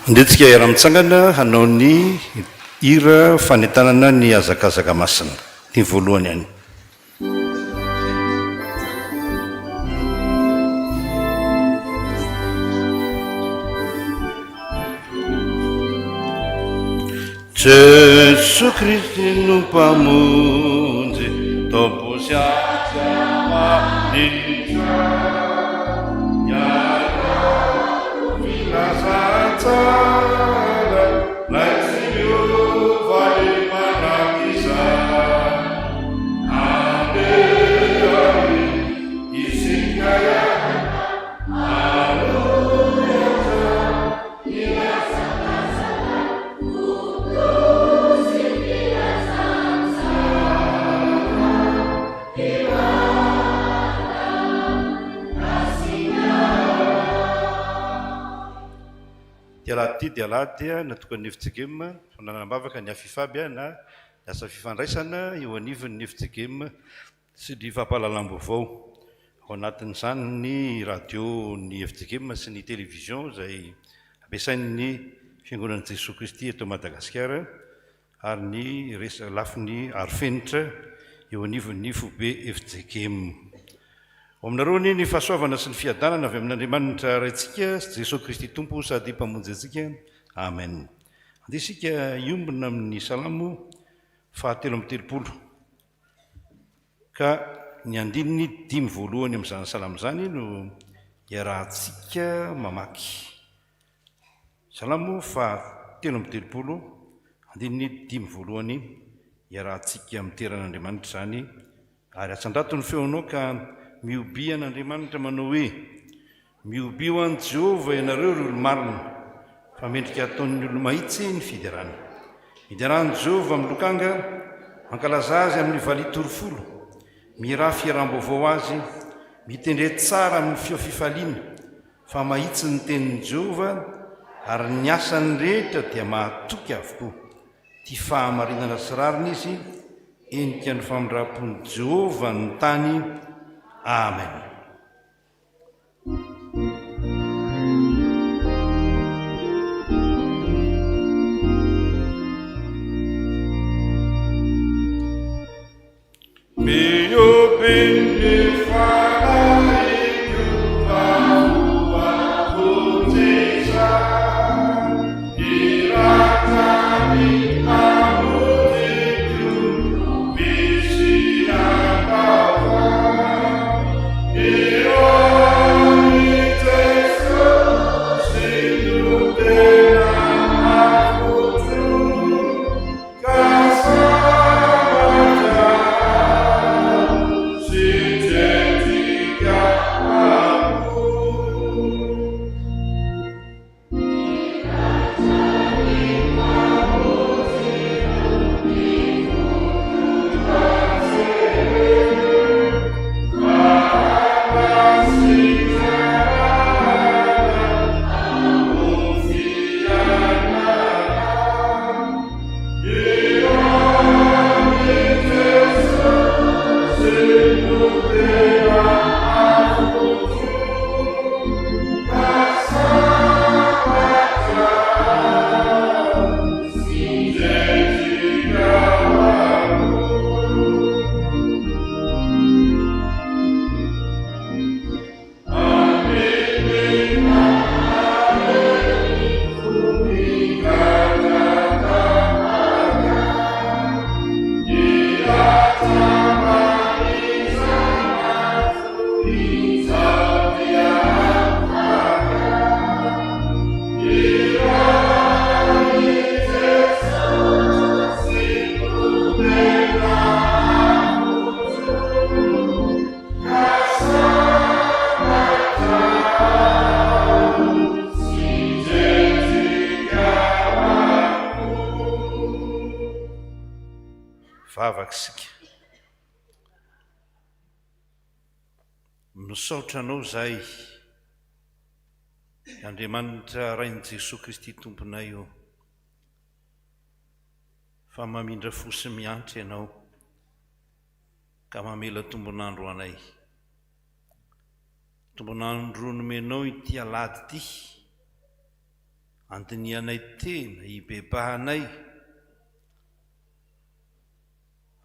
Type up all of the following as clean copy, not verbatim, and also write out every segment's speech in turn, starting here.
Ndetsika iara-mitsangana hanao ny hira fanentanana ny hazakazaka masina ny voalohany ihany. Jesu Kristy no mpamonjy tomposy azy amanitra Lazartsara, Laisiova Marakisa, Adeari, Isikaya, Aleluia, Ilasakasaka, Kutus, Ilasakasaka, dia lahady natokana ny efitsegema fananambavaka ny afifaby na asa fifandraisana eo anivon'ny efitsegema sy ny fampahalalam-baovao ao anatin'izany ny radio ny efitsegema sy ny télévision izay ampiasain'ny fiangonan'i Jesoa Kristy eto Madagasikara ary ny lafiny arifenitra eo anivon'ny fobe efitsegema. Aminareo ny fahasoavana sy ny fiadanana avy amin'Andriamanitra raintsika Jesoa Kristy Tompo sady mpamonjy antsika. Amen. Andeha isika iombona amin'ny salamo 130 ka ny andininy 5 voalohany amin'izany salamo izany no iarahantsika mamaky. Salamo 130 andininy 5 voalohany iarahantsika amin'ny teran'Andriamanitra izany ary atsandrato ny feonao ka miobi an'Andriamanitra manao hoe miobi ho an' Jehova ianareo ry olo-marina fa mendrika ataon'ny olo-mahitsy ny fiderana. Miderany Jehova amin'ny lokanga, mankalaza azy amin'ny valitorofolo, miraha fiaram-baovao azy, mitendre tsara amin'ny feo fifaliana, fa mahitsy ny tenin'i Jehova ary ny asany rehetra dia mahatoky avokoa. Ty fahamarinana sy rariny izy, endrika ny famindram-pon'i Jehova ny tany. Amen. Mio bene farai più tua potenza, iratami amuti più vicina a Io mi testo sin della futura casa si gentica vavaksika. Misaotra anao zay Andriamanitra rain'i Jesoa Kristy tomponay io fa mamindra fo sy miantra ianao ka mamela tombonandro anay. Tombonandro nomenao ity alady ity andinianay tena hibebahanay,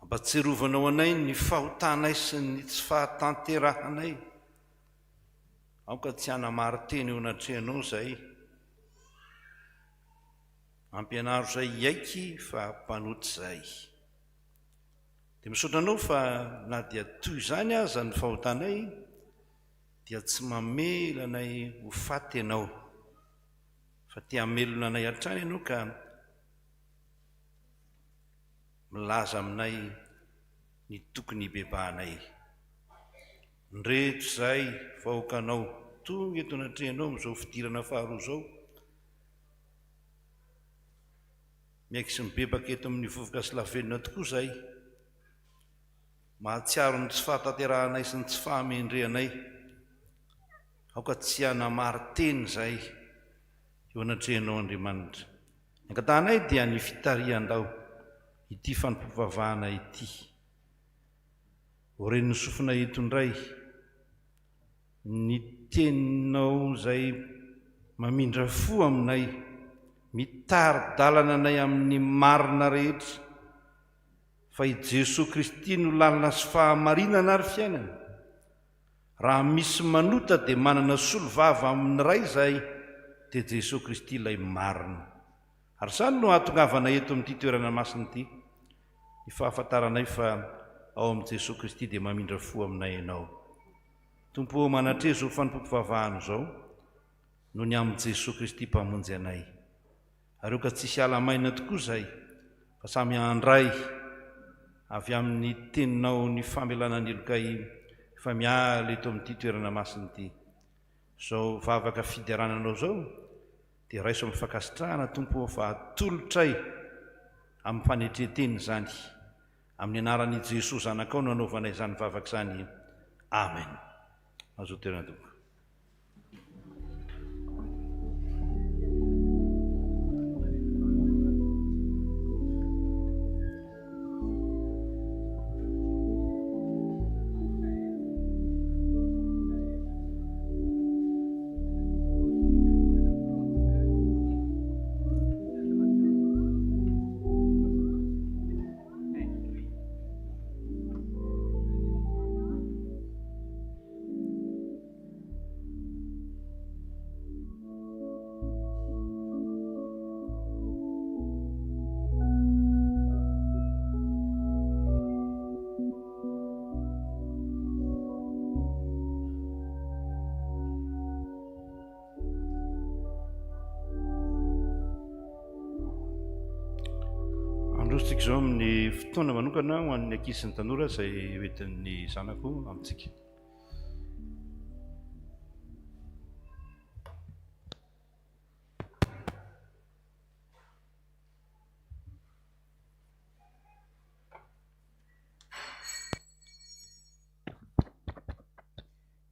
ampatsiarovanao anay ny fahotanay sy ny tsy fahatanterahanay. Aoka tsy hanamary teny eo anatrehanao zay, ampianaro zay iaiky fa mpanoty zay. Dia misaotra anao fa na dia toy izany aza ny fahotanay, dia tsy mamelanay ho faty ianao, fa tia hamelona anay hatrany ianao ka milaza aminay ny tokony hibebahanay. Ndreto izay vahoakanao tonga eto anatrehanao amin'izao fidirana faharoa zao, miaiky sy mibebaka eto amin'ny vovoka sy lavelona tokoa izay, mahatsiaro ny tsy fahatanterahanay sy ny tsy fahamendrehanay. Aoka tsy hanamary teny izay eo anatrehanao Andriamanitra. Ny ankatanay dia ny fitarihan-dao ity fanompoavavahana ity. Oren'ny sofina eto indray, ny teninao izay mamindra fo aminay, mitary-dalana anay amin'ny marina rehetra, fa i Jesosy Kristy no lalina sy fahamarinana ary fiainana. Raha misy manota dia manana solovava amin'ny ray izay, dia Jesosy Kristy ilay marina. Ary izany no ahatongavana eto amin'ity toerana masina ity, ny fahafantaranay fa ao amin'i Jesosy Kristy dia mamindra fo aminay ianao. Tompo manatre izao fanompoam-pivavahana izao, no ny amin'i Jesosy Kristy mpamonjy anay. Ary oka tsisy alamaina tokoa izay, fa samy handray avy amin'ny teninao ny famelana ny eloka efa miala eto amin'ity toerana masina ity. Izao vavaka fiderananao izao, dia raiso amin'ny fankasitrahana Tompo fa atolotray amin'ny fanetreteny izany. Amin'ny anaran'i Jesosy zanakao no anaovanay izany vavaka izany. Amen. Azo toerana tompo. Andrositsika izao amin'ny fotoana manokana ho an'ny ankizy sy ny tanora izay hoentin'ny zanako amintsika.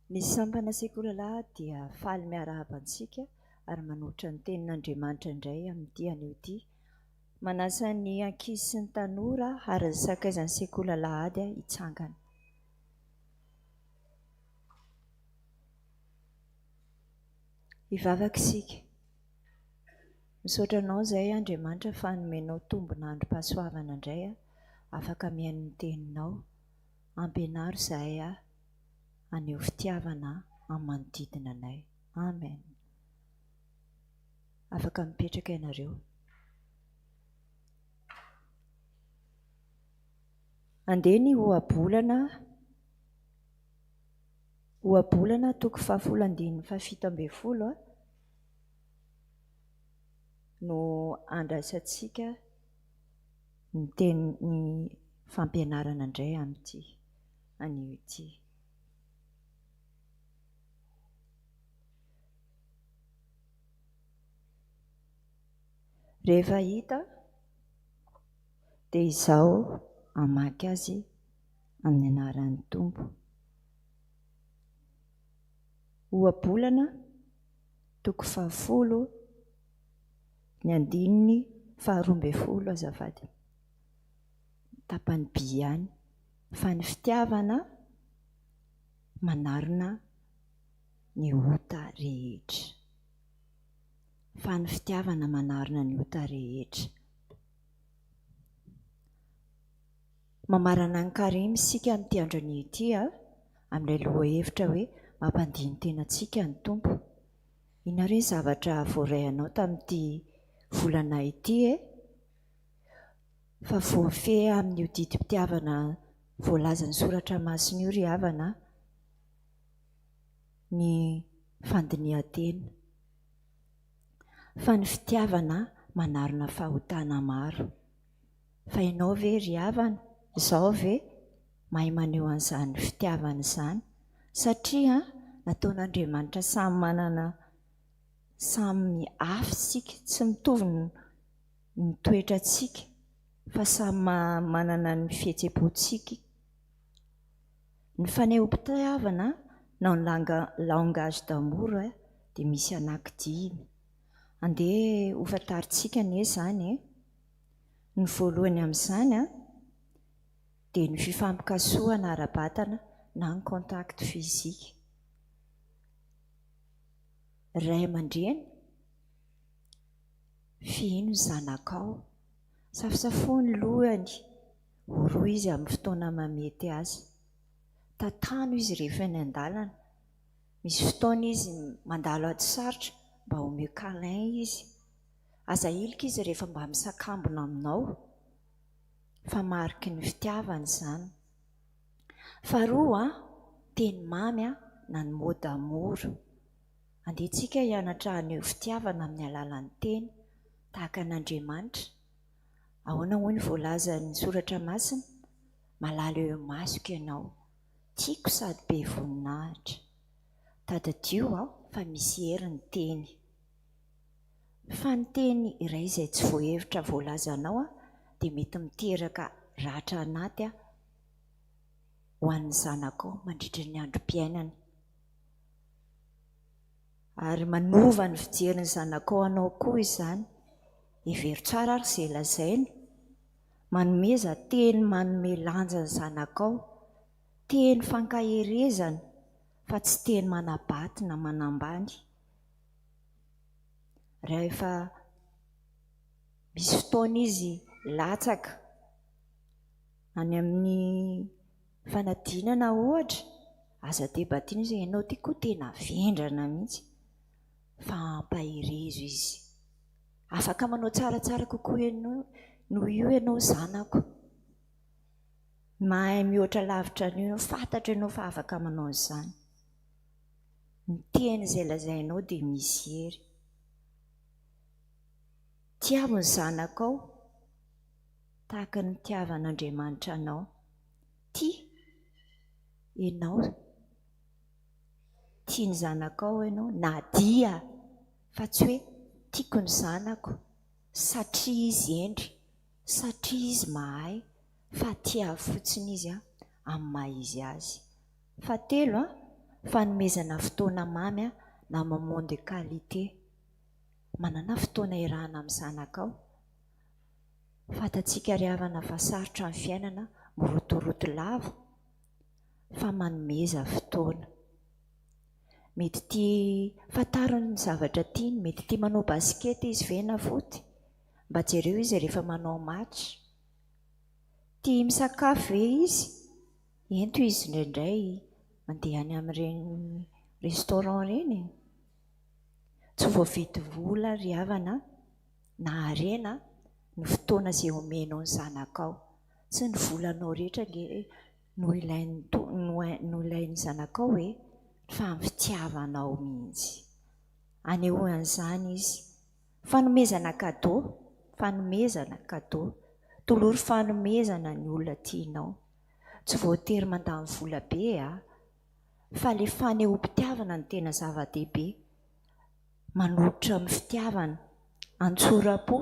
Ny sambana sekolalay dia faly miarahaba antsika ary manohitra ny tenin'Andriamanitra indray amin'ity anio ity. Manasa ny ankizy sy ny tanora ary ny sakaizan'ny sekolalahady hitsangana. Hivavaka isika. Misaotra anao izay Andriamanitra fa nomenao tombon'andro pahasoavana indray afaka mihaino ny teninao. Ampianaro izahay aneho fitiavana amin'ny manodidina anay. Amen. Afaka mipetraka ianareo. Andeny ohabolana toko 7:17 no andraisantsika ny teny fampianarana indray amin'ity anio ity. Rehefa hita dia izao hamaky azy amin'ny anaran'ny Tompo. Ohabolana toko 10:12 azafady. Tapany by ihany fa ny fitiavana manarina ny ota rehetra. fa ny fitiavana manarona ny ota rehetra. Mamarana ny karimy sika amin'ity andron'ny ity amin'ilay lohahevitra hoe mampandiny tena antsika ny tompo. Inareo ny zavatra voarayanao tamin'ity volana ity fa voafe amin'io didim-pitiavana voalaza ny soratra masina io ry havana ny fandinihan-tena. Fa ny fitiavana manarona fahotana maro. Fa ianao ve ry havana, izao ve mahay maneho an'izany fitiavana izany? Satria nataon'Andriamanitra samy manana samy hafa isika, tsy mitovy ny toetrantsika fa samy manana ny fihetseham-pontsika. Ny fanehoam-pitiavana na ny langage d'amour dia misy anankidimy. Andeha hofantaritsika anie izany. Ny voalohany amin'izany dia ny fifampikasohana ara-batana na ny contact physique. Ray aman-dreny, fino ny zanakao, safisafony lohany, horoa izy amin'ny fotoana mamety azy. Tantano izy rehefa eny an-dalana, misy fotoana izy mandalo ady sarotra mba homeo câlin izy. Aza ilika izy rehefa mba misakambina aminao, fa mariky ny fitiavana izany. Faharoa, teny mamy na ny mot d'amour. Andehantsika hianatra an'io fitiavana amin'ny alalan'ny teny tahaka an'Andriamanitra. Ahoana hoy ny voalaza ny soratra masina? Malala eo masoko ianao, tiako sady be voninahitra. Tadadio fa misy hery ny teny. Fa ny teny iray izay tsy voahevitra voalazanao dia mety miteraka ratra anaty ho an'ny zanakao mandritra ny androm-piainana. Ary manova ny fijerin'ny zanakao anao koa izany. Hevery tsara ary izay lazainy. Manomeza teny manome lanja ny zanakao, teny fankaherezana fa tsy teny manabaty na manambany. Rehefa misy fotoana izy latsaka any amin'ny fanadinana ohatra, aza debatiana izy ianao ty koa tena vendrana mihitsy, fa ampaherezo izy. Afaka manao tsaratsara kokoa noho io ianao zanako. Mahay mihoatra lavitra an'io, fantatra ianao fa afaka manao izany. Ny teny izay lazainao dia misy hery. Tiavo ny zanakao tahaka ny tiavan'Andriamanitra anao. Ianao tia ny zanakao ianao, na dia fa tsy hoe tiako ny zanako satria izy endry, satria izy mahay, fa tia fotsiny izy amin'ny maha izy azy. Fahatelo, fanomezana fotoana mamy na moment de qualité. Manana fotoana iarahana amin'ny zanakao. Fantatsika ry havana fa sarotra ny fiainana, mirotoroto lava, fa manomeza fotoana. Mety tia fantariny ny zavatra tiany, mety tia manao baskety izy ve na foty? Mba jereo izy rehefa manao match. Tia misakafo ve izy? Ento izy indraindray mandeha any amin'ireny restaurant ireny. Tsy voavidy vola ry havana na harena ny fotoana izay omenao ny zanakao. Tsy ny volanao rehetra no ilain'ny zanakao fa ny fitiavanao mihitsy. Anehoan'izany izy. Fanomezana cadeau, tolory fanomezana ny olona tianao. Tsy voatery mandany vola be fa le fanehoam-pitiavana ny tena zava-dehibe. Manohitra amin'ny fitiavana, antsoram-po,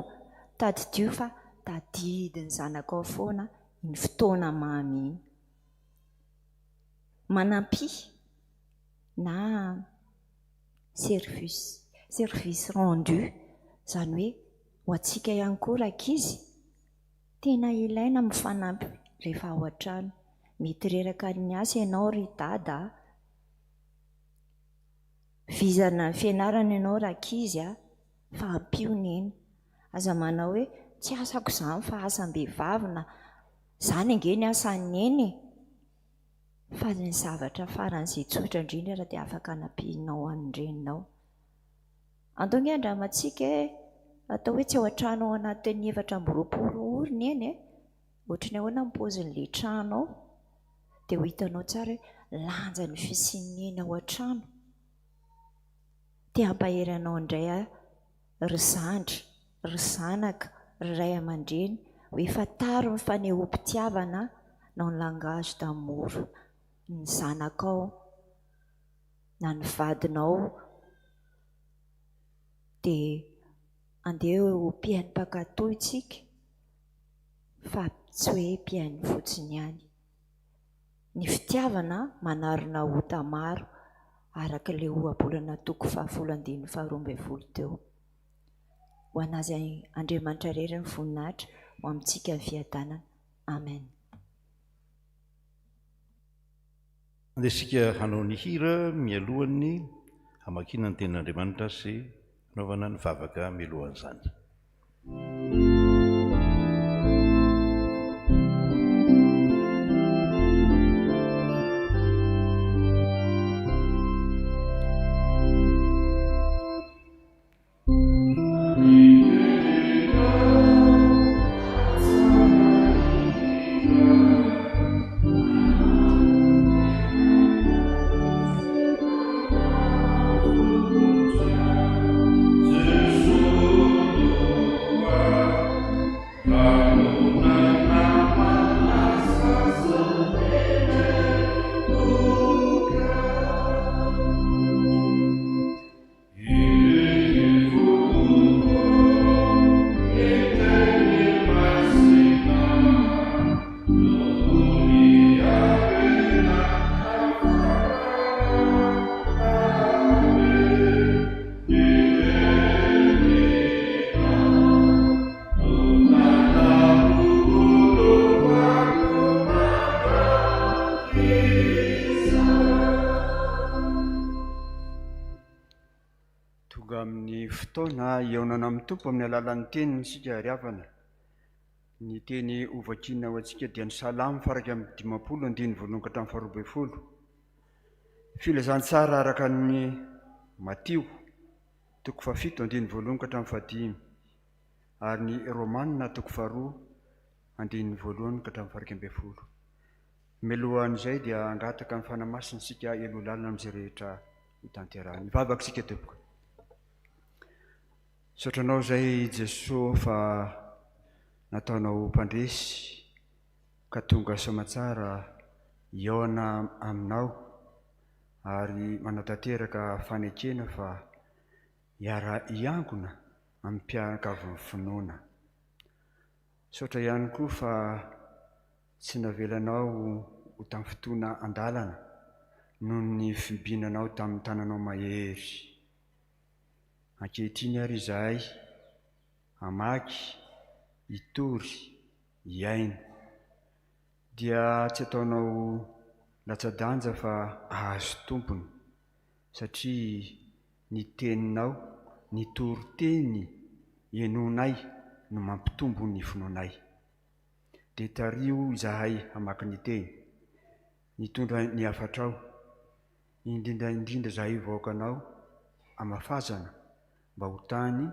tadidio fa tadidiny zanakao foana ny fotoana mamy iny. Manampy na service rendu, izany hoe ho antsika ihany koa rakizy, tena ilaina mifanampy rehefa ao an-trano. Mety reraka ny asa ianao ry dada, vizana fianarana ianao rakizy, fahampiony iny. Aza manao hoe tsy asako izany fa asam-behivavy na izany ange ny asan'ny eny, fa ny zavatra faran'izay tsotra indrindra raha dia afaka hanampianao an'ireny. Antony andramantsika atao hoe tsy ao an-trano ao anatin'ny 4 orona eny, ohatrany ahoana ny paozin'ilay trano ao, dia ho hitanao tsara hoe lanja ny fisiany eny ao an-trano. Dia hampahery anao indray ry zandry, ry zanaka, ry ray aman-dreny ho efa taro ny fanehoam-pitiavana na ny langage d'amour ny zanakao na ny vadinao, dia andeha ho mpiaino-pakatoa isika fa tsy hoe mpiaino fotsiny ihany. Ny fitiavana manarona ota maro araka ilay ohabolana toko 12 teo. Ho anazy Andriamanitra irery ny voninahitra, ho amintsika ny fiadanana. Amen. Andesika hanao ny hira mialohan'ny hamakiana ny tenin'Andriamanitra sy hanaovana ny vavaka mialohan'izany. Fotoana eonana amin'ny tompo amin'ny alalan'ny teniny sika riavana. Ny teny ovakiana ho antsika dia ny salamo faraka amin'ny 50:12. Filazantsara araka ny Matio 7:1-5, ary ny Romanina 2:2-20. Melohan'izay dia angataka ny fanamasina sika elo lalina amin'izay rehetra hotanterahany. Vavaka sika tompoko. Saotranao izay Jesosy fa nataonao mpandresy ka tonga soamatsara eona aminao, ary manatanteraka fanekena fa hiara hiangona amin'ny mpianakavin'ny finoana. Saotra ihany koa fa tsy navelanao ho tamin'ny fotoana andalana noho ny fimbinanao tamin'ny tananao mahery. Ankehitriny ary izahay hamaky, hitory, hiaina, dia tsy ataonao latsa-danja fa ahazo tompony, satria ny teninao, ny toriteny ianonay no mampitombo ny finoanay. Dia tario izahay hamaky ny teny, nitondra ny hafatrao, indrindra izahay vaoakanao amafazana mba ho tany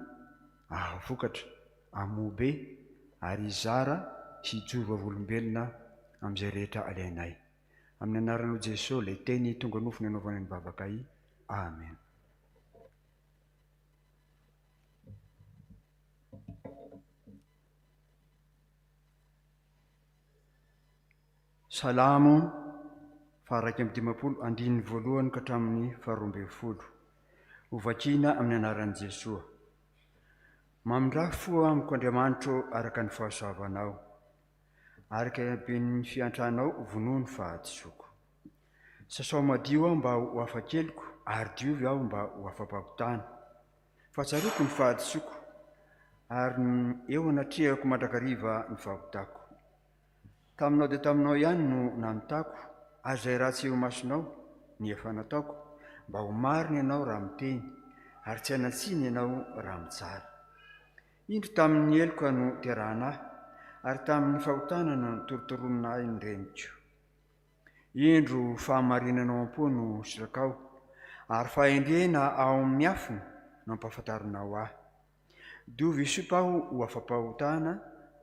ahavokatra, amobe, ary hizara sy hijoro volombelona amin'izay rehetra alainay. Amin'ny anaran'o Jesosy ilay teny tonga nofony anaovana ny vavaka i. Amen. Salamo faraka amin'ny 50:1 ka hatramin'ny 12. Hovakiana amin'ny anaran'i Jesosy. Mamindrafo amiko Andriamanitro araka ny fahasoavanao, araka ben'ny fiantranao vonono fahatsoko. Sasao madio aho mba ho afa-keliko, ary diovy aho mba ho afa-pahotana. Fahatsaroko ny fahatsoko, ary eo anatrehako mandrakariva ny fahotako. Taminao dia taminao ihany no namitako, ary izay ratsy eo masonao ny efa nataoko, mba ho marina ianao raha miteny, ary tsy hanatsiny ianao raha mitsara. Indro tamin'ny eloka no tiarahana ahy, ary tamin'ny fahotana no torotoronina ahy ny reniko. Indro fahamarinanao am-po no sirakao, ary fahendrena ao amin'ny afony no ampahafantarinao ahy. Diovy isopa aho ho afa-pahotana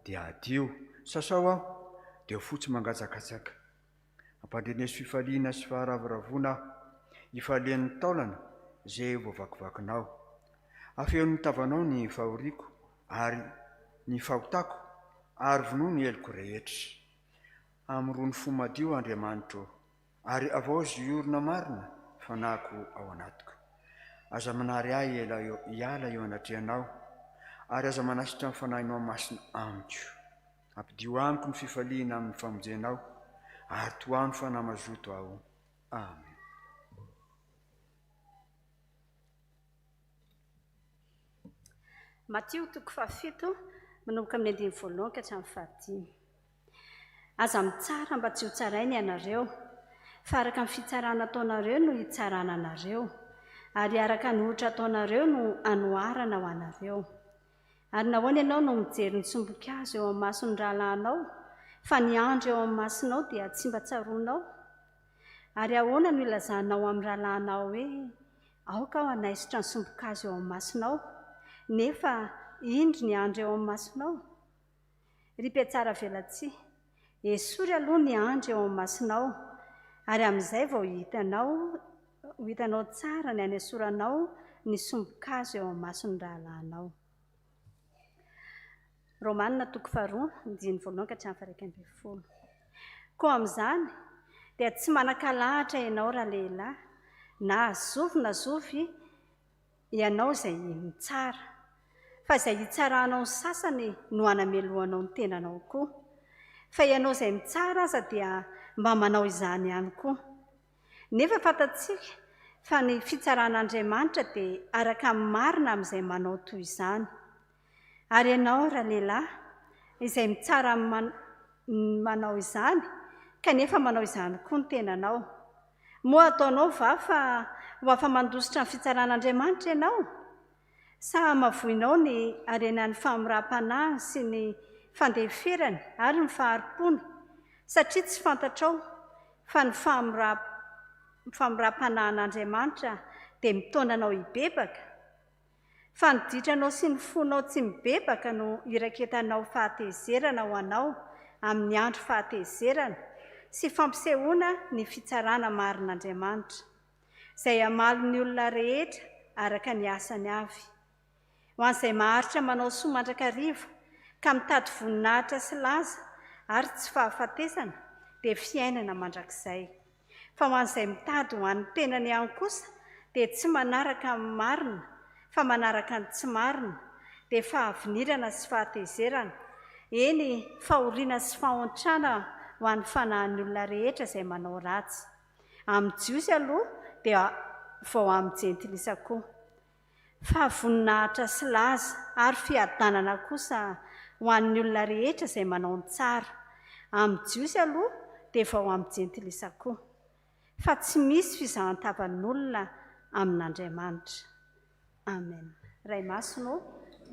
dia adio, sasao aho dia ho fotsy mangatsakatsaka. Ampandrenesy fifaliana sy faharavoravoana aho, hifalian'ny taolana izay voavakivakinao. Afeon'ny tavanao ny fahoriako ary ny fahotako ary vonoa ny eloko rehetra. Amrony fo madio Andriamanitro, ary avao zy orona marina fanako ao anatiko. Aza manary ahy hiala eo anatrehanao, ary aza manasitra amin'ny fanahinao masina amiko. Ampidio amiko ny fifaliana amin'ny famonjenao, ary toano fanamazoto aho. Amen. Matio 7 manomboka amin'ny 1 ka hatramin'ny 5. Aza mitsara mba tsy ho tsarainy ianareo, fa araka ny fitsarana ataonareo no hitsarana anareo, ary araka ny ohatra ataonareo no anoharana ho anareo. Ary nahoana ianao no mijery ny sombokazo eo amin'ny mason'ny rahalahinao, fa ny andro eo amin'ny masonao dia tsy mba tsaroanao? Ary ahoana no ilazanao amin'ny rahalahinao hoe aoka aho hanaisitra ny sombokazo eo amin'ny masonao, nefa indro ny andro eo amin'ny masonao? Ry mpiatsara velatsia, esory aloha ny andro eo amin'ny masonao, ary amin'izay vao hitanao tsara ny hanesoranao ny sombokazo eo amin'ny mason'ny rahalahinao. Romanina 2:1-20. Koa amin'izany dia tsy manan-kalahatra ianao raha lehilahy, na zovy ianao izay mitsara, fa izay hitsarahanao ny sasany no hanamelohanao ny tenanao koa. Fa ianao izay mitsara aza dia mba manao izany ihany koa. Nefa fantatsika fa ny fitsaran'Andriamanitra dia araka ny marina amin'izay manao toy izany. Ary ianao raha lehilahy izay mitsara manao izany, kanefa manao izany koa ny tenanao, moa ataonao va fa ho afa-mandositra ny fitsaran'Andriamanitra ianao? Sa mavoinao ny arenan'ny famoram-panahy sy ny fandeferany ary ny faharipony, satria tsy fantatrao fa ny famoram-panahin'Andriamanitra dia mitondranao hibebaka? Fa ny ditranao sy ny fonao tsy mibebaka no iraketanao fahatezerana ho anao amin'ny andro fahatezerana sy fampisehoana ny fitsarana marin'Andriamanitra, izay hamaly ny olona rehetra araka ny asany avy. Ho an'izay maharitra manao soa mandrakariva ka mitady voninahitra sy laza ary tsy fahafatesana dia fiainana mandrakizay. Fa ho an'izay mitady ho an'ny tenany ihany kosa dia tsy manaraka ny marina fa manaraka ny tsy marina, dia fahavinirana sy fahatezerana, eny fahoriana sy fahontrana ho an'ny fanahin'ny olona rehetra izay manao ratsy, amin'ny jiosy aloha dia vao amin'ny jentilisa koa. Fa voninahitra sy laza ary fiadanana kosa ho an'ny olona rehetra izay manao ny tsara, amin'ny jiosy aloha dia vao amin'ny jentilisa koa. Fa tsy misy fizahan-tavan'olona amin'Andriamanitra. Amen. Ray masonao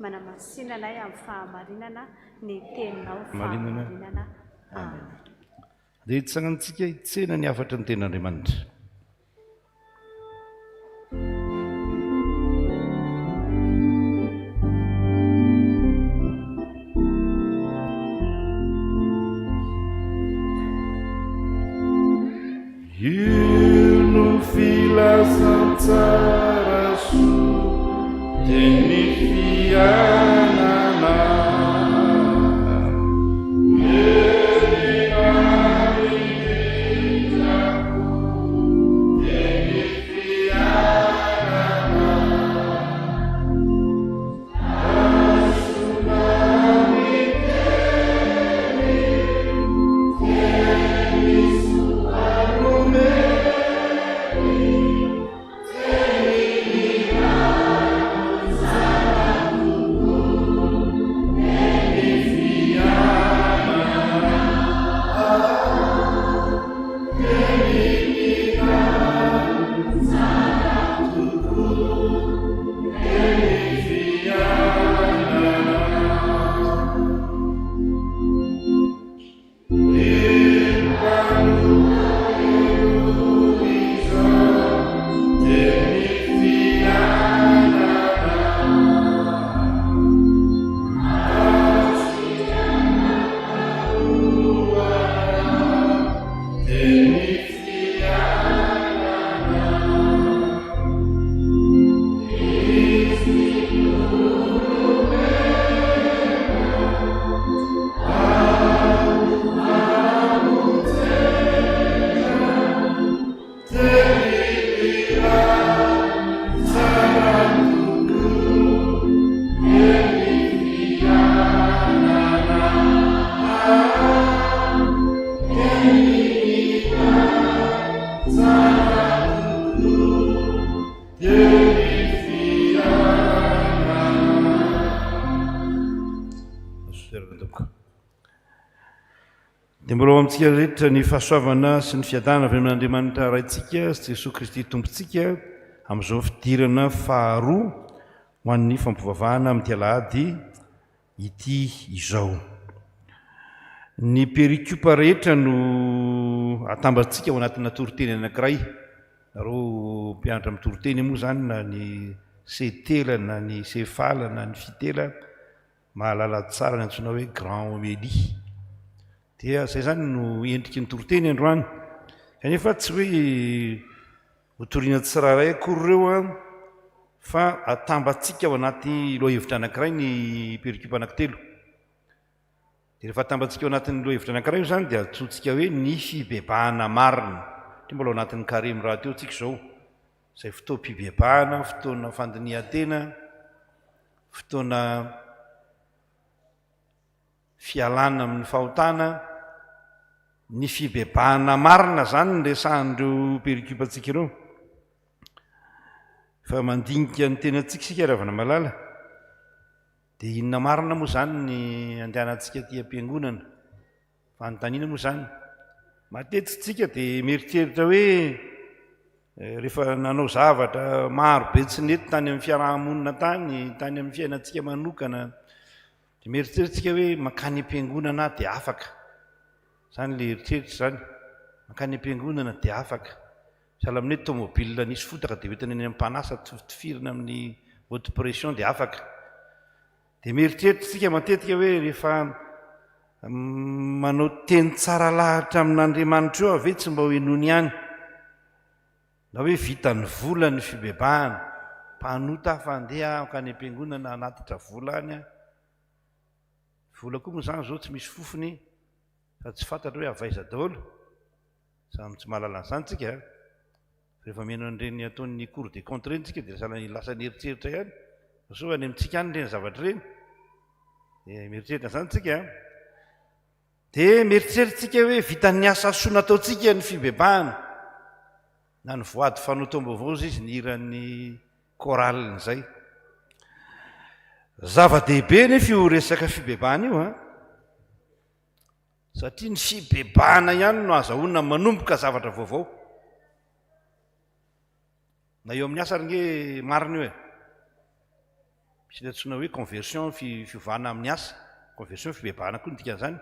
manamasinanay amin'ny fahamarinana ny teninao fahamarinana. Amen. Dia hitsangantsika hitsena ny afatra ny ten'Andriamanitra. Io filasan-tsara soa dia ny fiainana, dia mbola amintsika rehetra ny fahasoavana sy ny fiadana avy amin'Andriamanitra raintsika sy Jesosy Kristy tompontsika amin'izao fidirana faharoa ho an'ny fampovavahana amin'ny alahady ity izao. Ny perikupa rehetra no atambantsika ao anatina toroteny anankiray. Nareo mpianatra amin'ny toroteny moa zany na ny setela na ny sefala na ny fitela mahalala tsara ny antsoina hoe grand homélie. Dia zay zany no endriky ny toroteny androany. Kanefa tsy hoe hotoriana tsiraray akory reo fa atambantsika ao anaty lohahevitra anankiray ny perikupa anankitelo. Dia rehefa atambantsika ao anatin'ny lohahevitra anankiray io zany dia atsointsika hoe ny fibebahana marina. Dia mbola ao anatin'ny karemy raha teo tsika izao. Izay fotoam-pibebahana, fotoana fandinihan-tena, fotoana fialana amin'ny fahotana, ny fibebahana marina zany ny resahan'ireo perikupantsika ireo. Fa mandinika ny tenantsika sika raha malala. Dia inona marina moa zany ny andehanantsika aty am-piangonana? Fanontaniana moa zany. Matetisika dia mieritreritra hoe rehefa nanao zavatra maro be tsy nety tany amin'ny fiarahamonina tany amin'ny fiainantsika manokana, dia mieritreritsika hoe mankany am-piangonana dia afaka. Zany le eritreritra zany. Mankany am-piangonana dia afaka. Sahala amin'ny hoe tomobile nisy fotaka dia hoentina eny amin'ny mpanasa tifirina amin'ny haute pression dia afaka. Dia mieritreritsika matetika hoe rehefa manao teny tsara lahatra amin'Andriamanitra eo ave tsy mba ho enony ihany. Na hoe vita ny vola ny fibebahana, mpanota fa andeha mankany am-piangonana anatitra vola any. Vola koa moa zany zao tsy misy fofony, fa tsy fantatra hoe avaiza daholo. Samy tsy mahalala an'izany tsika. Rehefa mihaino an'ireny ataon'ny cour des comptes ireny tsika dia lasa nieritreritra ihany. So any amintsika any ireny zavatra ireny. Dia mieritreritra zany tsika. Dia mieritreritsika hoe vitan'ny asa soa nataontsika ny fibebahana. Na ny voady fanotom-baovao izy ny hiran'ny chorale izay. Zava-dehibe nefa io resaka fibebahana io. Satria ny fibebahana ihany no azahoana manomboka zavatra vaovao. Na eo amin'ny asa ringe marina io e. Misy ny antsoina hoe conversion fiovana amin'ny asa. Conversion fibebahana koa ny dikan'izany.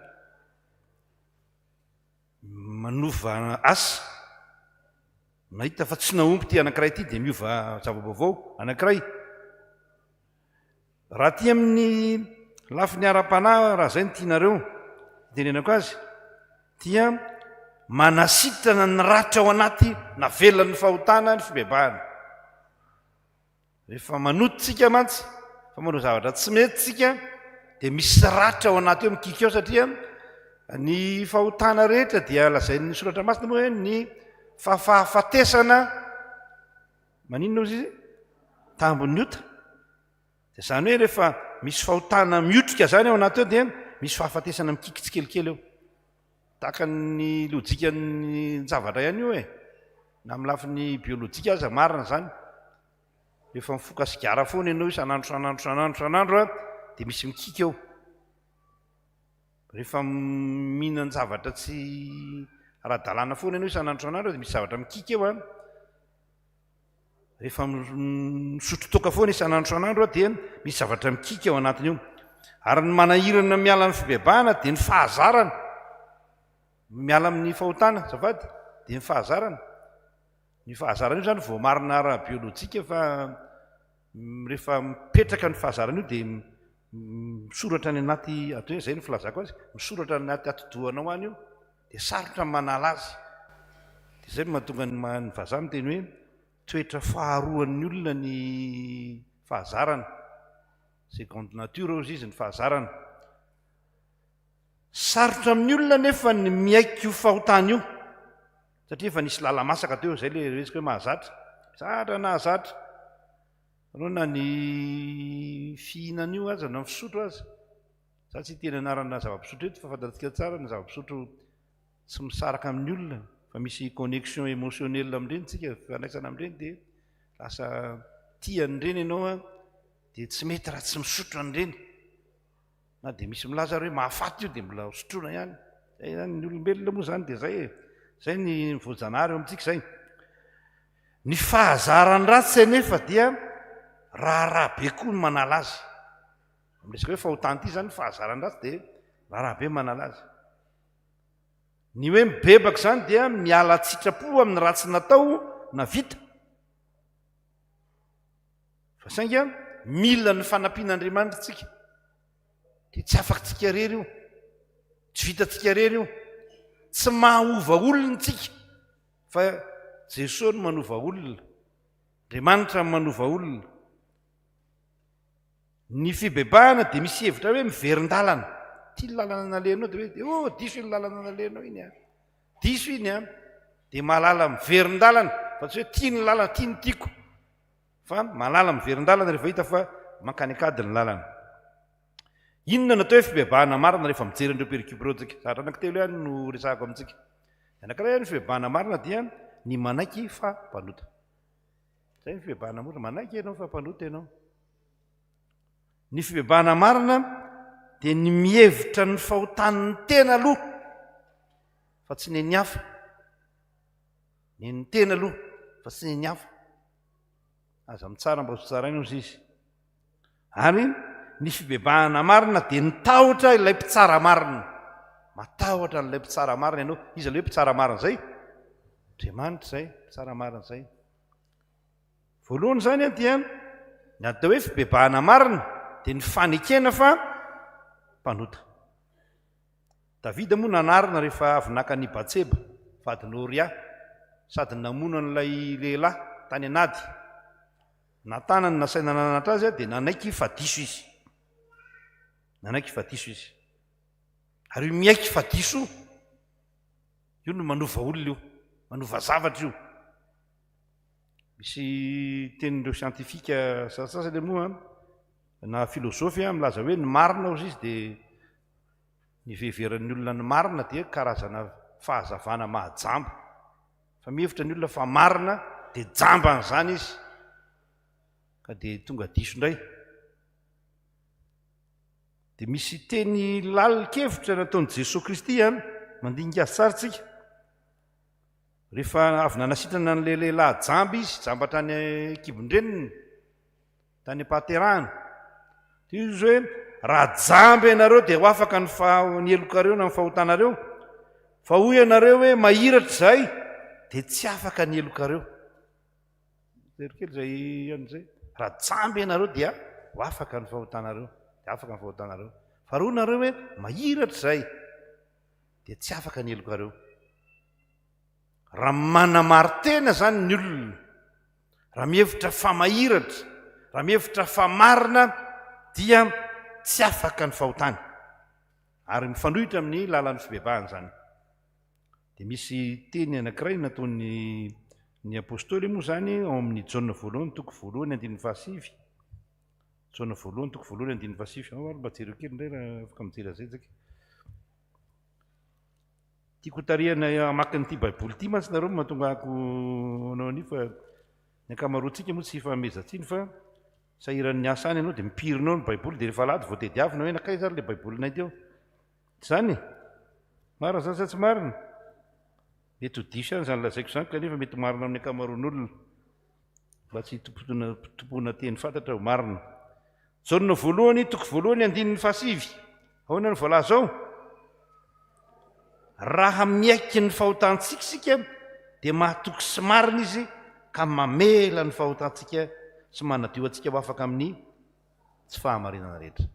Manova asa. Nahita fa tsy nahomby ty anankiray ity dia miova zava-baovao anankiray. Raha ty amin'ny lafiny ara-panahy raha zay ny tianareo tenenako azy, dia manasitrana ny ratra ao anaty navelan'ny fahotana ny fibebahana. Rehefa manototsika mantsy fa manao zavatra tsy mety tsika dia misy ratra ao anaty eo mikika ao satria ny fahotana rehetra dia lazain'ny soratra masina moa hoe ny fahafatesana maninona ozy izy tambon'ny ota. Dia zany hoe rehefa misy fahotana miotrika zany ao anaty eo dia misy fahafatesana mikika tsikelikely eo. Tahaka ny lojikan'ny zavatra ihany io e. Na amin'ny lafin'ny biolojika aza marina zany. Rehefa mifoka sigara foana ianao isan'andro dia misy mikika eo. Rehefa mihinana zavatra tsy ara-dalàna foana ianao isan'andro dia misy zavatra mikika eo. Rehefa misotro toaka foana isan'andro dia misy zavatra mikika eo anatiny eo. Ary ny manahirana miala amin'ny fibebahana dia ny fahazarana. Miala amin'ny fahotana zafady dia ny fahazarana. Ny fahazarana io zany vao marina ara-biolojika fa rehefa mipetraka ny fahazarana io dia misoratra ny anaty atao hoe zay ny filazako azy, misoratra ny anaty atidohanao any io dia sarotra manala azy. Dia zay mahatonga ny vazaha miteny hoe toetra faharoan'ny olona ny fahazarana. Seconde nature ozy izy ny fahazarana. Sarotra amin'ny olona nefa ny miaiky io fahotana io. Satria efa nisy lala masaka teo zay le resika hoe mahazatra. Zatra nahazatra. Anao na ny fihinana io aza na ny fisotro aza. Za tsy tena anarana zava-pisotro eto fa fantatsika tsara ny zava-pisotro tsy misaraka amin'ny olona. Fa misy connexion émotionnelle amin'ireny tsika fandraisana amin'ireny dia lasa tia an'ireny ianao dia tsy mety raha tsy misotro an'ireny. Na dia misy milaza hoe mahafaty io dia mbola sotroina ihany. zay zany ny olombelona moa zany dia zay ny voajanahary eo amintsika zay. Ny fahazarany ratsy anefa dia raha be koa ny manala azy. Amresaka hoe fahotany ity zany fahazarany ratsy dia raha be manala azy. Ny hoe mibebaka zany dia miala tsitrapo amin'ny ratsy natao na vita. Fa sainga mila ny fanampian'Andriamanitra tsika. Dia tsy afaky-tsika rery io, tsy vitatsika rery io, tsy mahova olona tsika, fa Jesosy no manova olona, Andriamanitra no manova olona. Ny fibebahana dia misy hevitra hoe miverin-dalana. Tia ny lalana nalenao dia hoe diso iny lalana nalenao iny a, diso iny a, dia malala miverin-dalana, fa tsy hoe tia ny lalana, tia ny tiako, fa malala miverin-dalana rehefa hita fa mankanikady ny lalana. Inona natao hoe fibebahana marina rehefa mijery an'ireo perikipy ireo tsika? Zatra anankitelo ihany no resahako amintsika. Anankiray ny fibebahana marina dia ny manaiky fampanota. Zay ny fibebahana marina, manaiky ianao fampanota ianao. Ny fibebahana marina dia ny mihevitra ny fahotan'ny tena aloha, fa tsy ny hafa. Ny tena aloha, fa tsy ny hafa. Aza mitsara mba ho tsara ino izy. Ary ny fibebahana marina dia nitahotra ilay mpitsara marina. Matahotra n'ilay mpitsara marina ianao. Izy ilay mpitsara marina zay? Andriamanitra zay, mpitsara marina zay. Voalohany zany dia ny atao hoe fibebahana marina dia ny fanekena fa mpanota. Davida moa nanarina rehefa avy naka ny Batseba, vadiny Oria, sady namono an'ilay lehilahy tany anady. Natanany nasaina nanatra azy dia nanaiky fadiso izy. Nanaiky fadiso izy. Ary io miaiky fadiso io no manova olona io, manova zavatra io. Misy tenin'ireo siantifika sasasany moa na filozofia milaza hoe ny marina ozy izy dia ny veveran'ny olona ny marina dia karazana fahazavana mahajamba. Fa mihevitra ny olona fa marina dia jamban'izany izy, ka dia tonga diso indray. Dia misy teny lalikevitra nataon'i Jesosy Kristy mandinika azy tsara tsika. Rehefa avy nanasitrana an'ilay lehilahy jamba izy, jamba tany kibon-dreniny, tany Paterana. Dia izy hoe raha jamba ianareo dia ho afaka ny elokareo na ny fahotanareo, fa hoy ianareo hoe mahiratra izay dia tsy afaka ny elokareo. Erikely zay an'izay. Raha jamba ianareo dia ho afaka ny fahotanareo, dia afaka ny fahotanareo. Fa raha hoy nareo hoe mahiratra izay dia tsy afaka ny elokareo. Raha manamary-tena zany ny olona, raha mihevitra fa mahiratra, raha mihevitra fa marina, dia tsy afaka ny fahotany. Ary mifanohitra amin'ny lalan'ny fibebahana zany. Dia misy teny anankiray nataon'ny apôstôly moa zany ao amin'ny Jaona voalohany toko voalohany andininy fahasivy. Jaona voalohany toko voalohany andininy fahasivy. Ao ary mba jereo kely indray raha afaka mijery azay tsika. Tiako tarihana hamaky n'ity baiboly ity mantsy nareo mahatonga ako anao anio, fa ny ankamaroantsika moa tsy fahamezatsiny fa sahiran'ny asa any ianao dia mipirinao ny baiboly dia rehefa alahady vao tediavina hoe nakay zany ilay baibolina teo. Zany marina zany sa tsy marina? Mety ho diso ihany zany lazaiko zany kanefa mety marina amin'ny ankamaroan'olona, mba tsy tompoana teny fantatra ho marina. Jaona voalohany toko voalohany andininy fahasivy. Ahoana ny voalaza ao? Raha miaiky ny fahotantsika sika dia mahatoky sy marina izy ka mamela ny fahotantsika sy manadio antsika ho afaka amin'ny tsy fahamarinana rehetra.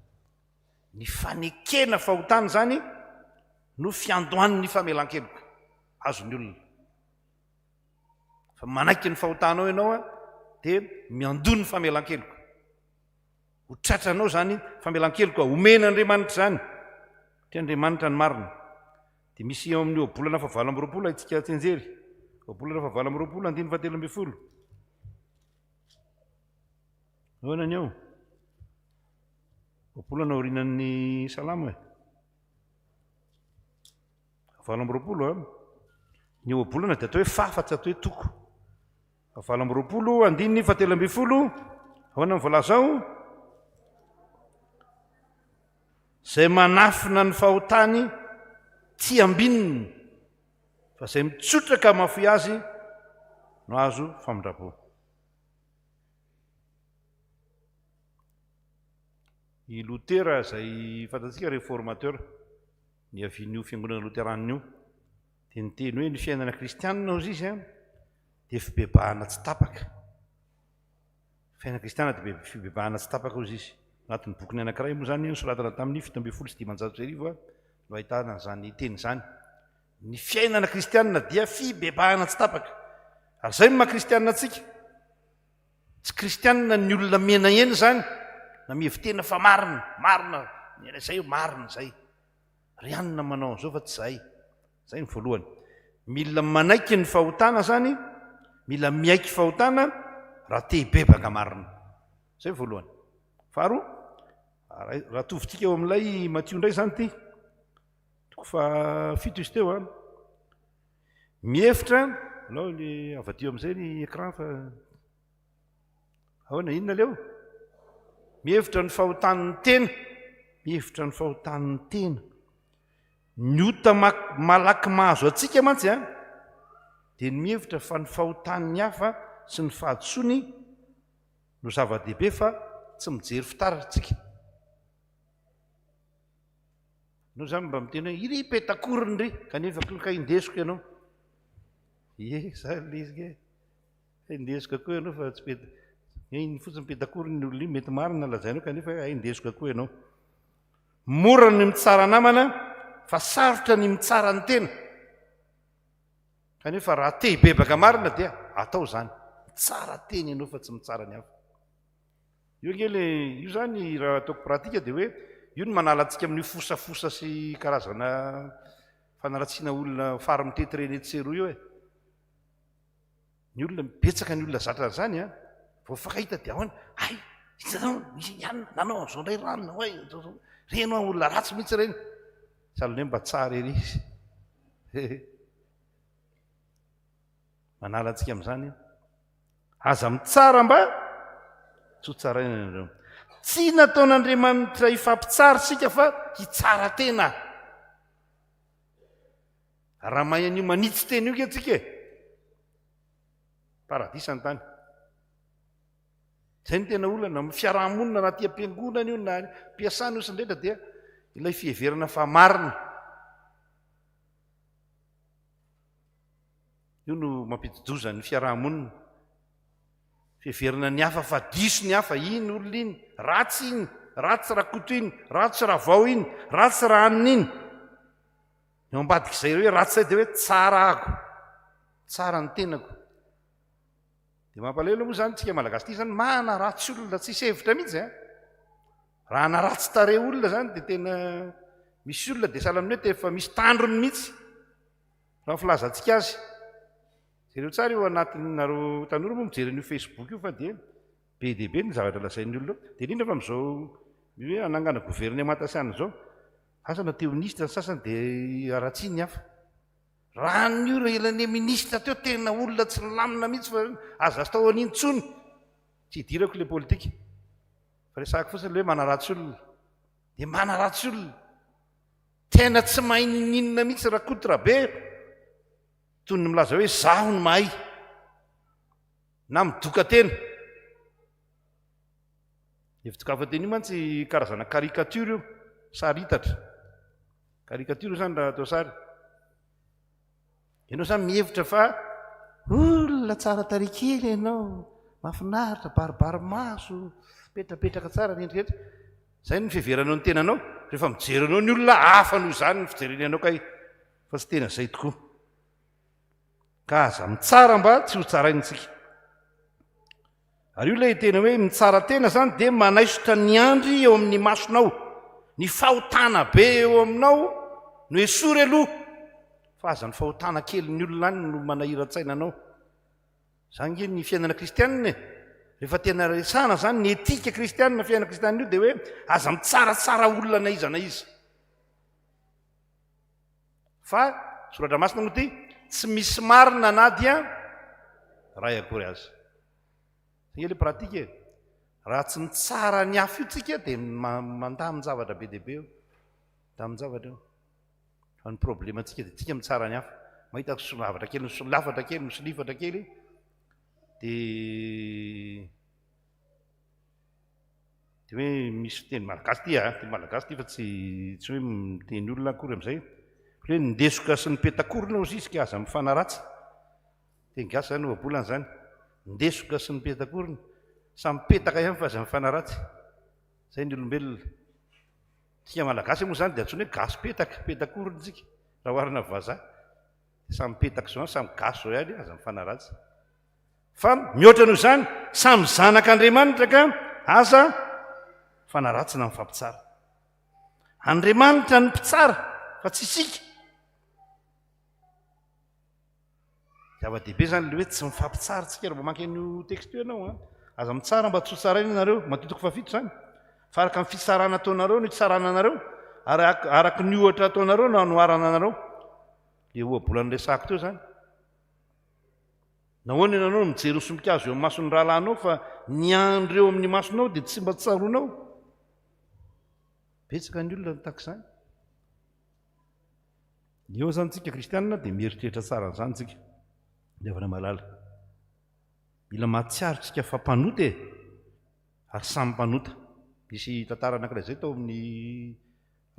Ny fanekena fahotany zany no fiandohan'ny famelan-keloka azon'ny olona. Fa manaiky ny fahotanao ianao dia miandoha ny famelan-keloka. Ho tratranao zany famelan-keloka, omena Andriamanitra zany. Ty Andriamanitra ny marina. Dia misy eo amin'ny obolana fa 20 itsika tsenjery. Obolana fa 20 andiny 17. Ahoana ny ao? Obolana orinan'ny salamo e. 20 ny obolana dia atao hoe fa tsy atao hoe toko. 20 andiny 17. Ahoana ny voalaza ao? Zay manafina ny fahotany tsy ambininy fa izay mitsotraka mafoy azy no azo famindrapo. I Lutera izay fantatsika réformateur ny avin'io fiangonana loteranina io dia niteny hoe ny fiainana kristianina ozy izy dia fibebahana tsy tapaka. Fiainana kristianina dia fibebahana tsy tapaka ozy izy. Anatin'ny bokyny anankiray moa izany nosoratana tamin'ny 1790 no ahitana izany teny izany. Ny fiainana kristianina dia fibebahana tsy tapaka. Ary izay maha kristianina antsika. Tsy kristianina ny olona mena eny izany na mihevitena fa marina, marina, izay marina izay. Ry anina manao an'izao fa tsy izay. Izay ny voalohany. Mila manaiky ny fahotana izany, mila miaiky fahotana raha te hibebaka marina. Izay voalohany. Faharoa, raha tovintsika eo amin'ilay Matthieu indray izany ty, toko fa 7 izy teo mihevitra, alao le avadio amin'izay ny écran fa ahoana inona leo? Mihevitra ny fahotan'ny tena, mihevitra ny fahotan'ny tena. Ny ota malaky mahazo atsika mantsy dia ny mihevitra fa ny fahotan'ny hafa sy ny fahadisony no zava-dehibe fa tsy mijery fitaratra. No izany mba miteny hoe iry petakoriny ry kanefa ka indesiko ianao. Zany izy indesiko koa ianao fa tsy iny fotsiny petakoriny olona iny mety marina lazainao kanefa indesiko koa ianao. Mora ny mitsara namana fa sarotra ny mitsara ny tena. Kanefa raha te hibebaka marina dia atao izany. Mitsara tena ianao fa tsy mitsara ny hafa. Io zany raha ataoko pratika dia hoe io no manala antsika amin'ny fosafosa sy karazana fanaratsiana olona fary mitety René Tseroa io ny olona betsaka ny olona zatra an'izany vao fakahita dia ahoana ay ianona nanao an'izao ndray ranona hoe reno olona ratsy mihitsy ireny. Salony hoe mba tsara ery izy. Manala antsika amin'izany aza mitsara mba tsy ho tsaraina ianareo. Tsy nataon'Andriamanitra hifampitsara sika fa hitsara tena. Raha mahay an'io manitsy tena io ke tsika paradisa ny tany. Izay ny tena olana amin'ny fiarahamonina na ty am-piangonana io na mpiasana io sy indrindra dia ilay fiheverana fa marina. Io no mampidi-doza ny fiarahamonina. Fiheverana ny hafa fa diso ny hafa iny olona iny, ratsy iny, ratsy rakoto iny, ratsy raha vao iny, ratsy raha anina iny. Eo ambadika izay hoe ratsy izay dia hoe tsara ako, tsara ny tenako. Dia mampalahelo moa izany tsika malagasy ity izany mana ratsy olona tsy hevitra mihitsy raha naratsy tare olona izany dia tena misy olona dia sahala amin'ny hoe efa misy tandrony mihitsy raha filazantsika azy. Jereo tsara eo anatinareo tanora moa mijery an'io Facebook io fa dia be dia be ny zavatra lazain'ny olona dia indrindra fa amin'izao hoe anangana gouvernement asiana izao asa nateo ministra ny sasany dia ratsy ny hafa. Raha n'io rehelan'ny ministra teo tena olona tsy lamina mihitsy fa aza tao an'iny tsony tsy hidirako ilay politika fa resahako fotsiny le hoe manaratsy olona dia manaratsy olona tena tsy mahay ninina mihitsy raha kotra be toy ny milaza hoe zaho no mahay na midoka tena. Evitokafateny io mantsy karazana karikatura io sary hitatra. Karikatura izany raha atao sary. Ianao izany mihevitra fa olona tsara tarikely ianao, mahafinaritra, baribary maso, petrapetraka tsara ny endrika rehetra. Izay ny fiheveranao ny tenanao. Rehefa mijery anao ny olona hafa noho izany ny fijereny anao kay fa tsy tena izay tokoa. Ka aza mitsara mba tsy ho tsaraintsika. Ary io ilay tena hoe mitsara tena izany dia manaisotra ny andry eo amin'ny masonao, ny fahotana be eo aminao no esory aloha fa aza ny fahotana kely ny olona any no manahira-tsaina anao. Izany nge ny fiainana kristianina rehefa tena resana izany ny etika kristianina fiainana kristianina io dia hoe aza mitsaratsara olona na iza na iza. Fa soratra masina moa ty tsy misy marina na dia ray akory azy. Zay ilay pratika raha tsy mitsara ny hafa io tsika dia mandamin-javatra be dia be eo. Mandamin-javatra eo. fa ny problemantsika dia tsika mitsara ny hafa mahita solavatra kely lafatra kely misolifatra kely dia hoe misy fiteny malagasy teny malagasy ty fa tsy hoe miteny olona akory amin'izay hoe ndesoka sy nipetakorona ozy izy ka aza mifanaratsy teny gasy zany oabolana zany ndesoka sy nipetakorona samy petaka ihany fa aza mifanaratsy zay ny olombelona tsika malagasy moa zany dia antsony hoe gasy petakorona tsika raha oharina vazaha samy petaka zao samy gasy zao ihany aza mifanaratsy fa mihoatra noho zany samy zanak'Andriamanitra ka aza fanaratsy na mifampitsara Andriamanitra ny mpitsara fa tsy isika zava-dehibe zany le hoe tsy mifampitsara tsika raha mamanky an'io texte ianao aza mitsara mba tsy ho tsaraina ianareo matotoko fafito zany fa araka ny fitsarana ataonareo no itsarana anareo araka ny ohatra ataonareo no anoharana anareo le oabolany resahako teo zany nahoana ianareo mijery osompikazo eo amin'ny mason'ny rahalahinao fa ny andro eo amin'ny masonao dia tsy mba tsaronao betsaka ny olona tahaka izany eo zany tsika kristianina dia mieritreritra tsara n'izany tsika levana malala mila mahatsiaro tsika fa mpanota ary samy mpanota misy tantara anankiray zay tao amin'ny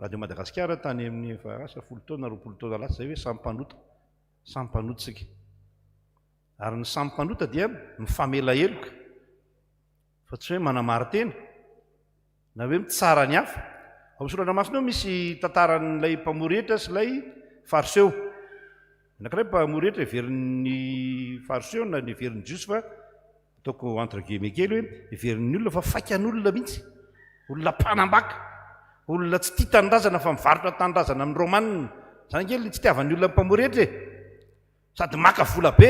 radio Madagasikara tany amin'ny asa 10 taona 20 taona lasa zay hoe samy mpanota tsika ary ny samy mpanota dia mifamela heloka fa tsy hoe manamary-tena na hoe mitsara ny hafa ao amin'ny soratra-masina misy tantaran'ilay mpamoretra sy ilay fariseo anankiray mpamoretra heverin'ny fariseo na ny heverin'ny jiosy fa ataoko entre guillemets kely hoe heverin'ny olona fa faikan'olona mihitsy olona mpanambaka olona tsy tia tanindrazana fa mivarotra tanindrazana amin'ny romanina zany kely tsy tiavan'ny olona mpamoretra sady maka vola be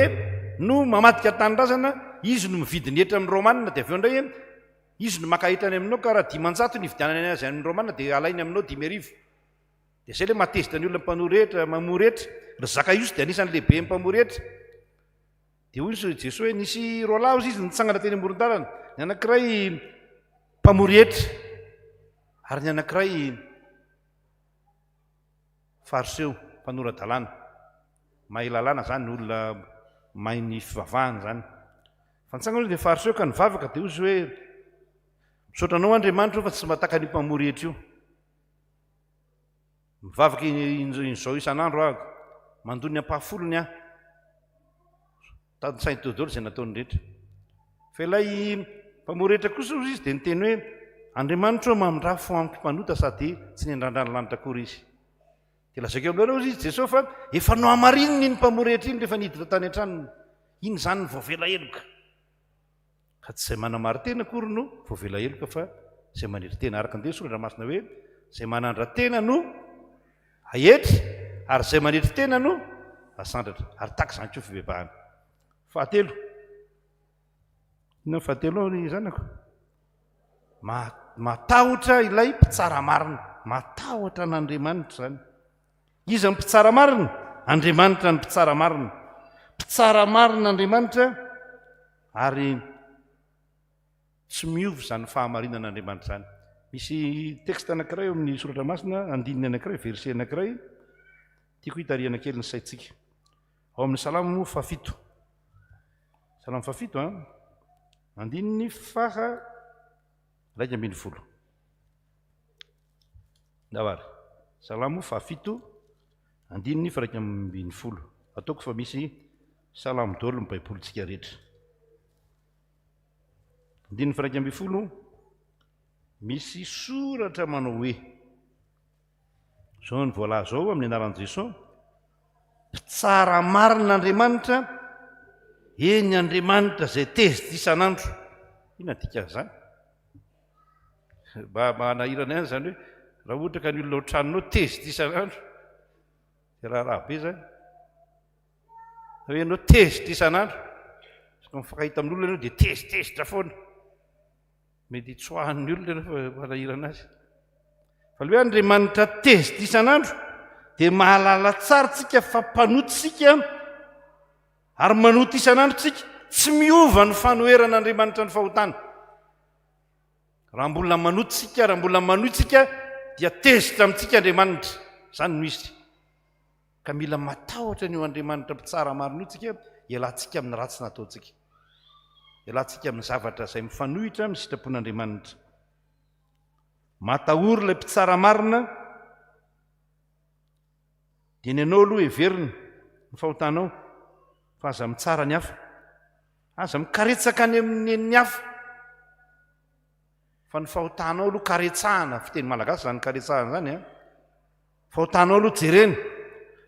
no mamadika tanindrazana izy no mividiny etra amin'ny romanina dia aveo indray izy no makahitrany aminao ka raha 500 ny vidianany azy amin'ny romanina dia alainy aminao 10,000 dia zay le matezitra ny olona mpamoretra mamoretra ry zaka iosy dia anisan'ny lehibe mpamoretra dia hoy Jesosy hoe nisy roalahy izy nitsangana teny amoron-dalana ny anankiray mpamoretra ary ny anankiray fariseo mpanora-dalàna mahay lalàna zany olona mahay ny fivavahana zany fa nitsangana dia fariseo ka nivavaka dia ozy hoe misaotranao Andriamanitra fa tsy mataka ny mpamoretra io mivavaka izao isan'andro aho mandony ampahafolony aho tany Saint Théodore izay nataony rehetra fa ilay mpamoretra kosa ozy izy dia niteny hoe Andriamanitra mamindra fo amiko mpanota sady tsy nendrandrany lanitra akory izy dia lazakeo aminareo izy Jesosy fa efa no hamarininy iny mpamoretra iny rehefa niditra tany an-tranony iny zany ny voavela heloka ka tsy izay manamary-tena akory no voavela heloka fa izay manetri-tena araka andeha soratra masina hoe izay manandra-tena no ahetra ary izay manetri-tena no asandratra ary taka izany koa fibebahana fahatelo inona fahatelo ny zanako matahotra ilay mpitsara marina matahotra n'Andriamanitra zany iza ny mpitsara marina Andriamanitra ny mpitsara marina Andriamanitra ary tsy miovy zany fahamarinan'Andriamanitra zany misy texte anankiray eo amin'ny soratra masina andininy anankiray verset anankiray tiako hitariana kely ny saitsika ao amin'ny salamo 7 salamo 7 andininy faha 1:10 ndavary salamo 7 andininy fa 1:10 ataoko fa misy salamo daholo ny baibolitsika rehetra andininy fa 1:10 misy soratra manao hoe zao ny voalaza zao amin'ny anaran'i Jesosy mpitsara marin'Andriamanitra eny Andriamanitra zay tezitra isan'andro ina dika zany mba manahirana ihany zany hoe raha ohatra ka ny olona ohatranonao tezitra isan'andro dia raha be zany hoe ianao tezitra isan'andro ka mifakahita amin'olona ianao dia tezitezitra foana mety hitsoahan'ny olona ianao fa manahirana azy fa le hoe Andriamanitra tezitra isan'andro dia mahalala tsara tsika fa mpanotsika ary manoto isan'andro tsika tsy miova ny fanoheran'Andriamanitra ny fahotana raha mbola manototsika raha mbola manoitsika dia tezitra amintsika Andriamanitra zany no izy ka mila matahotra ny eo Andriamanitra mpitsara marina io tsika ialantsika amin'ny ratsy nataontsika, ialantsika amin'ny zavatra izay mifanohitra amin'ny sitrapon'Andriamanitra. Matahory ilay mpitsara marina dia ny anao aloha heverina ny fahotanao fa aza mitsara ny hafa, aza mikaretsaka any amin'ny ny hafa, fa ny fahotanao aloha karetsahana, fiteny malagasy zany karetsahana zany a, fahotanao aloha jerena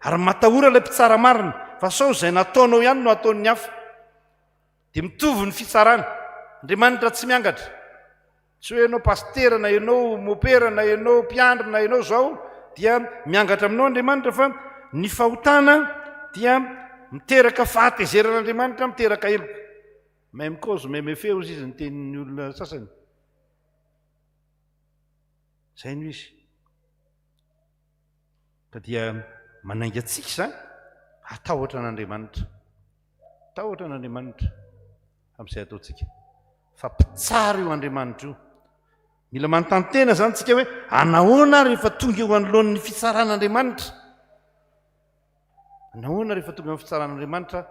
ary matahora ilay mpitsara marina fa sao izay nataonao ihany no ataon'ny hafa, dia mitovy ny fitsarana. Andriamanitra tsy miangatra, tsy hoe ianao pastera na ianao mopera na ianao mpiandry na ianao zao dia miangatra aminao Andriamanitra, fa ny fahotana dia miteraka fahatezeran'Andriamanitra, miteraka heloka. Même cause même effet ozy izy ny tenin'ny olona sasany. Zay no izy. Ka dia manainga antsika izany hatahotra an'Andriamanitra, hatahotra an'Andriamanitra amin'izay ataontsika, fa mpitsara io Andriamanitra io. Mila manontany tena zany tsika hoe anahoana rehefa tonga eo anoloan'ny fitsaran'Andriamanitra, anahoana rehefa tonga amin'ny fitsaran'Andriamanitra,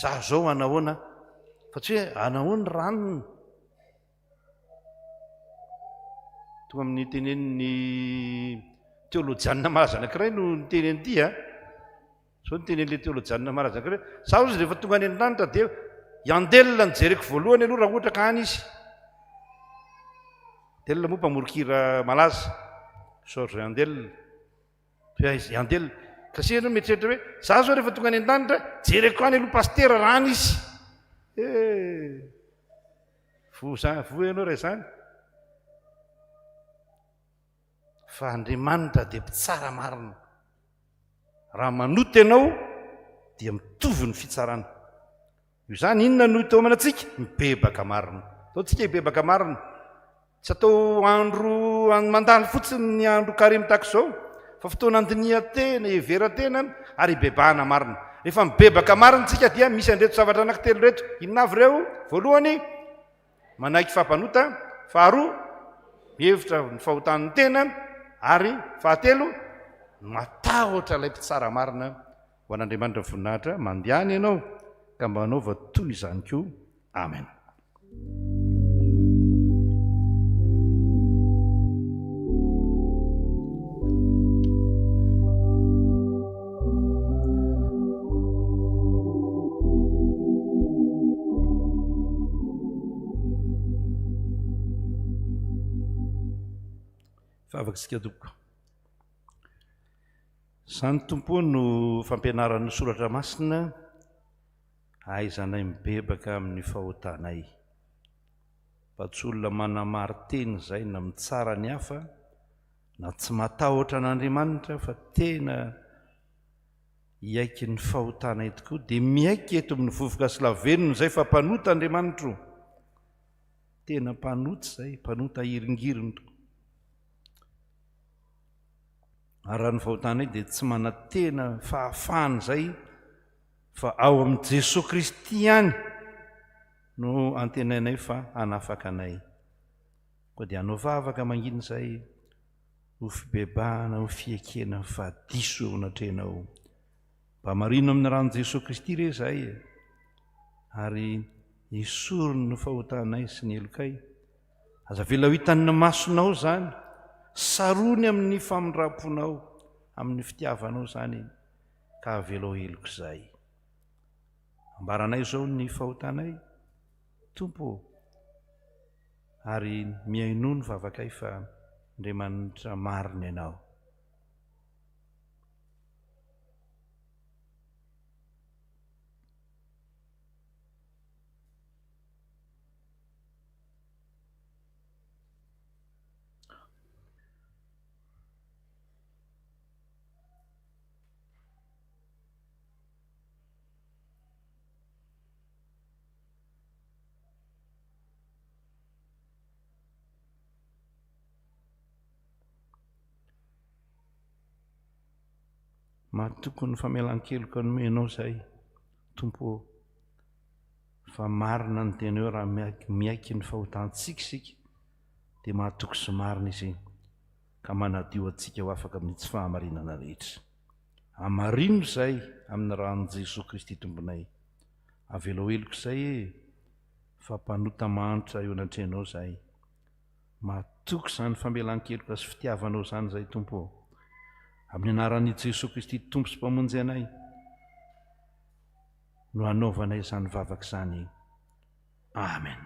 za zao anahoana, fa tsy hoe anahoana ranony. Tonga amin'ny tenenin'ny teolojianina malaza anankiray no niteny an'ity a, zao nitenen'ilay teolojianina malaza anankiray, za ozy rehefa tonga any an-danitra dia Yandel ny jereko voalohany aloha raha ohatra ka any izy. Yandel moa mpamorokira malaza, George Yandel, Yandel. Kasi ianao mieritreritra hoe za zao rehefa tonga any an-danitra jereko any aloha pastera raha any izy. Vo ianao raha izany. Fa Andriamanitra dia mpitsara marina. Raha manoto ianao dia mitovy ny fitsarana. Io zany inona no hita amantsika? Mibebaka marina. Atao tsika hibebaka marina. Tsy atao andro mandalo fotsiny ny andro karimy tahaka izao, fa fotoana andinian-tena, heveran-tena ary hibebahana marina. Rehefa mibebaka marina tsika dia misy andreto zavatra anankitelo reto. Inona avy ireo? Voalohany, manaiky fahampanota. Faharoa, mihevitra ny fahotan'ny tena. Ary fahatelo, matahotra ilay mpitsara marina. Ho an'Andriamanitra voninahitra mandehany ianao ka mba hanaova toy izany koa. Amen. Favakitsika tompoko. Izany tompo no fampianaran'ny soratra masina, ahaizanay mibebaka amin'ny fahotanay. Fa tsy olona manamary-teny izay na mitsara ny hafa, na tsy matahotra an'Andriamanitra, fa tena hiaiky ny fahotanay tokoa, dia miaiky eto amin'ny vovoka sy lavenona izay fa mpanota Andriamanitra. Tena mpanota izay, mpanota hiringiriny tokoa. Ary raha ny fahotanay dia tsy manantena fahafahana izay, fa ao amin'i Jesosy Kristy ihany no antenainay fa hanafaka anay. Koa dia hanao vavaka mangina izay ho fibebahana, ho fiekena fa diso eo anatrenao. Mba marino amin'ny ran'i Jesosy Kristy re izay, ary hisorony ny fahotanay sy ny helokay. Aza vela ho hitan'ny masonao zany, sarony amin'ny famindram-ponao, amin'ny fitiavanao zany, ka avela heloko izay. Ambaranay zao ny fahotanay, Tompo, ary miaino ny vavakay fa Andriamanitra marina ianao. Mahatoko ny famelan-keloka nomenao izay, Tompo, fa marina ny tenao raha miaiky ny fahotantsika isika, dia mahatoko sy marina izy. ka manadio antsika ho afaka amin'ny tsy fahamarinana rehetra. Amarino izay amin'ny rahan'i Jesosy Kristy tombonay. Avela eloko izay fampanota manitra eo anatrehanao izahay. Mahatoky izany famelan-keloka sy fitiavanao izany izay Tompo. Amin'ny anaran'i Jesosy Kristy Tompo sy mpamonjy anay no hanaovanay izany vavaka izany. Amen.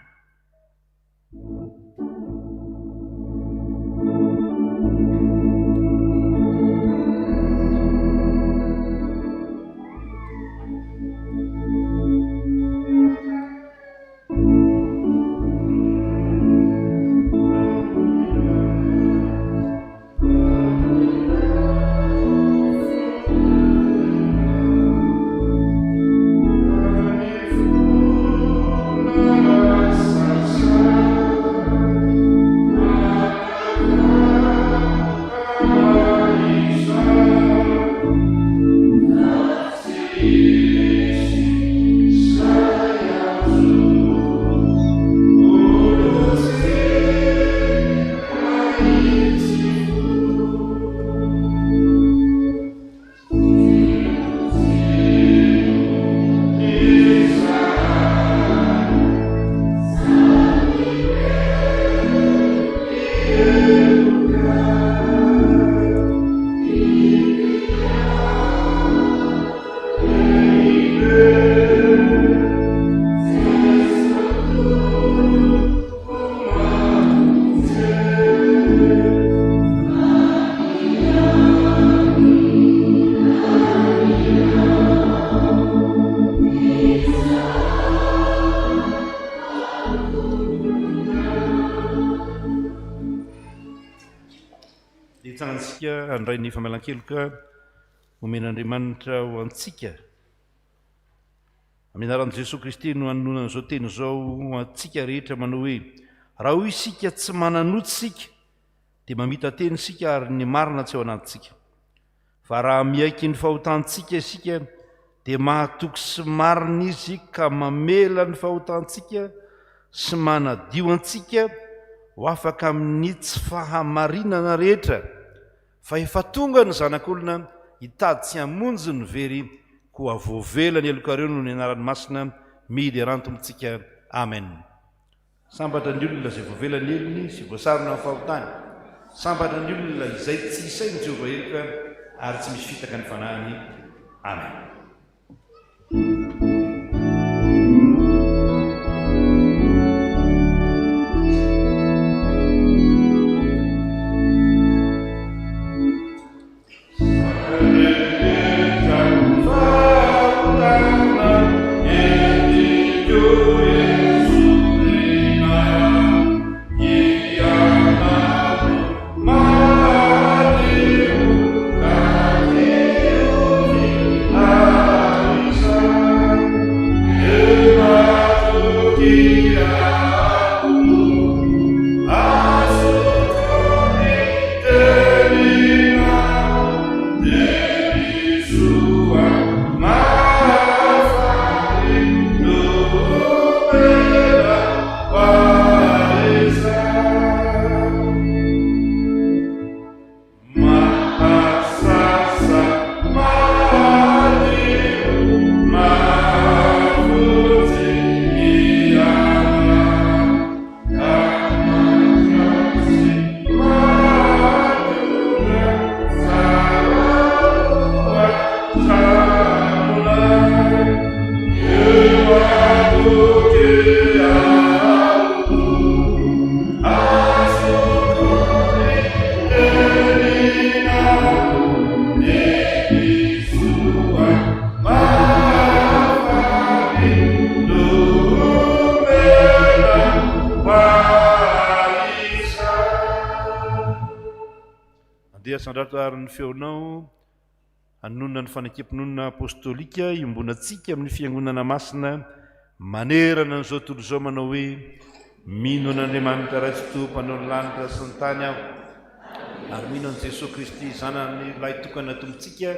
Andray ny famelan-keloka omen'Andriamanitra ho antsika. Amin'ny anaran'i Jesosy Kristy no hanonona an'izao teny izao ho antsika rehetra manao hoe raha hoy isika tsy mananoty sika dia mamita teny sika ary ny marina tsy ao anatintsika. Fa raha miaiky ny fahotantsika isika dia mahatoky sy marina izy ka mamela ny fahotantsika sy manadio antsika ho afaka amin'ny tsy fahamarinana rehetra. Fa efa tonga ny zanak'olona hitady tsy hamonjy ny very koa voavela ny elokareo no ny anaran'ny masina midy erantomitsika. Amen. Sambatra ny olona izay voavela ny elony sy voasarona amin'ny fahotany. Sambatra ny olona izay tsy isainy Jehovah eloka ary tsy misy fitaka ny fanahiny. Amen. Sandrato ny feonao hanonona ny fanekempononana apostolika iombonantsika amin'ny fiangonana masina manerana n'izao tontolo izao manao hoe mino an'Andriamanitra Raitsy mpanao ny lanitra sy ny tany aho ary mino an' Jesosy Kristy zanany lahy tokana tombontsika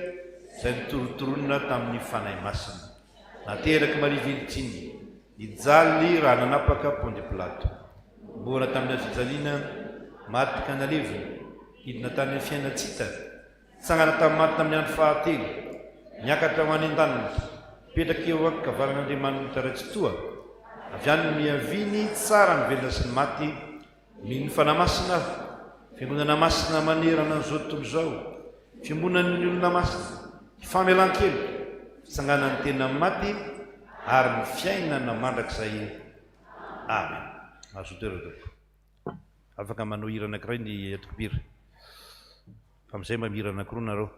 izay nitorotoronina tamin'ny fanahy masina nateraky Maria Velitsiny nijaly raha nanapaka Pondy Pilato mbola tamin'ny azojaliana maty kana levy idina tany fiainatsita tsangana tamin'ny maty tamin'ny andro fahatelo niakatra ho any an-danitra petraka eo akavaran'Andriamanitra ratsy toa avy any miaviny tsara ny velona sy ny maty mino fanamasina fiambonana masina manerana n'izao tontolo izao fiambonany olona masina famelan-kelo fitsanganany tena maty ary ny fiainana mandrakizay amen. Mazotoeratopo afaka manao hira anankiray ny atokopira amin'izay mba mihira anankiroa nareo.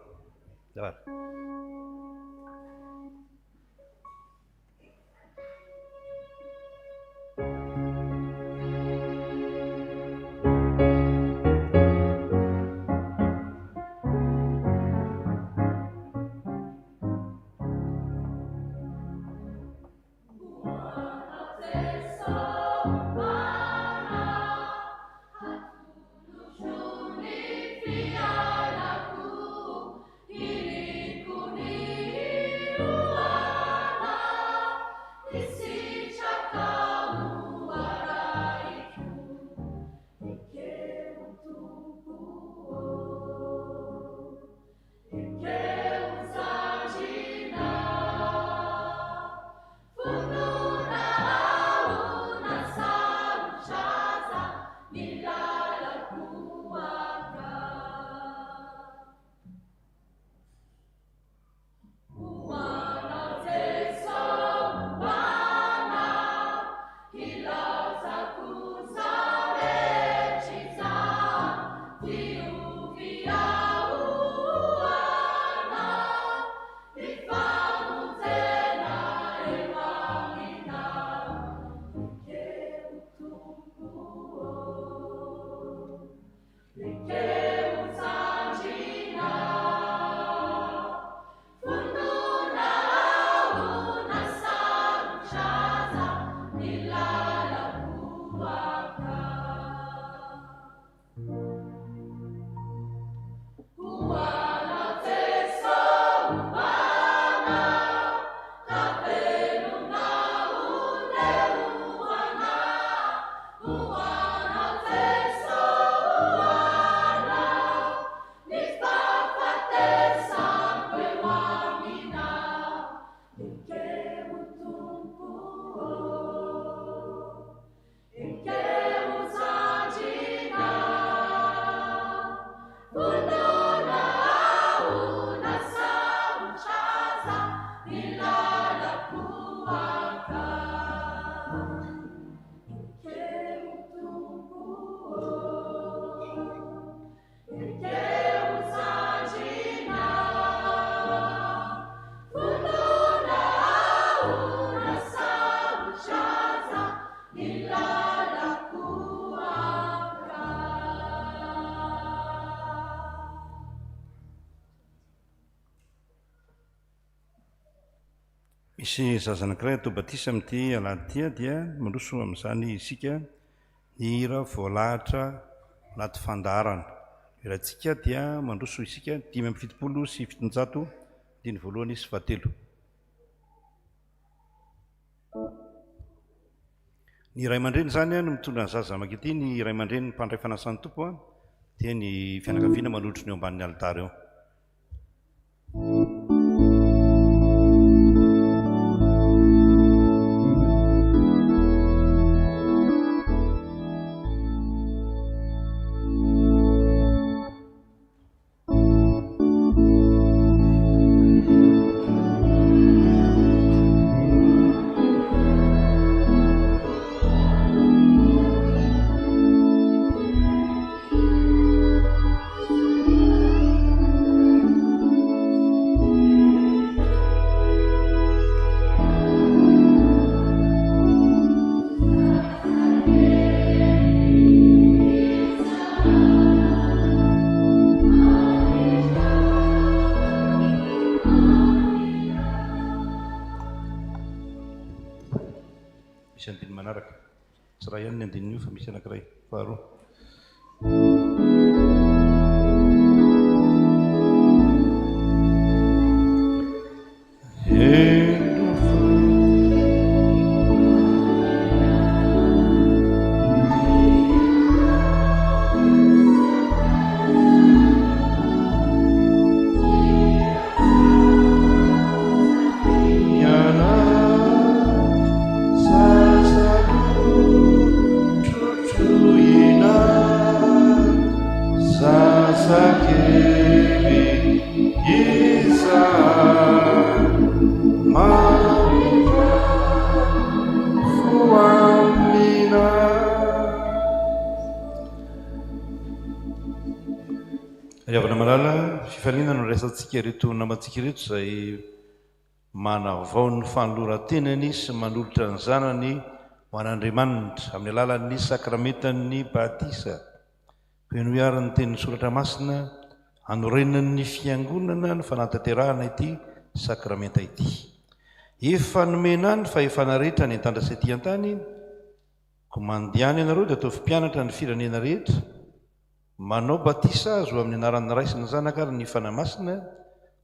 Misy zaza anankiray atao batisa amin'ity alahady ity dia mandroso amin'izany isika ny hira voalahatra anaty fandaharana. Irantsika dia mandroso isika 570 sy 700 diny voalohany sy fahatelo. Ny iray aman-dreny zany no mitondra ny zaza makety, ny iray aman-dreny ny mpandray fanasan'ny tompo dia ny fianakaviana manodro ny eo ambanin'ny alitara eo. Misy andiny manaraka tsy raha ihany ny andin'io fa misy anankiray faharoa. Riavana malala fifaliana no resantsika reto namantsika reto izay manavao ny fanoloran-tenany sy manolotra ny zanany ho an'Andriamanitra amin'ny alalan'ny sakramentan'ny batisa. Hoe no iarany tenin'ny soratra masina hanorenan'ny fiangonana ny fanantanterahana ity sakramenta ity. Efa nomena any fa efa narehetra ny an-tandrasa ety an-tany, ko mandehany ianareo dia atao mpianatra ny firenena rehetra, manao batisa azo amin'ny anaran'ny Ray sy ny Zanaka ary ny fanamasina,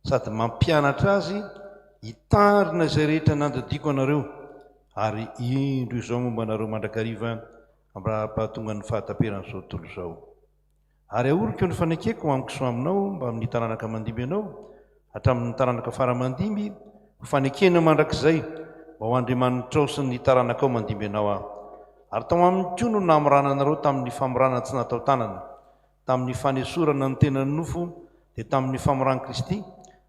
sady mampianatra azy hitandrina izay rehetra nandadiko anareo, ary indro izao momba anareo mandrakariva hampahatonga ny fahataperan'izao tontolo izao. Ary ahoriko ny fanekeko amiko so aminao mba amin'ny taranaka mandimby ianao hatramin'ny taranaka faramandimby, ho fanekena mandrakizay mba ho Andriamanitra ao sy ny taranaka ao mandimby ianao aho. Ary tao aminy koa no namorana anareo tamin'ny famorana tsy natao tanana, tamin'ny fanesorana ny tenany nofo dia tamin'ny famorany Kristy,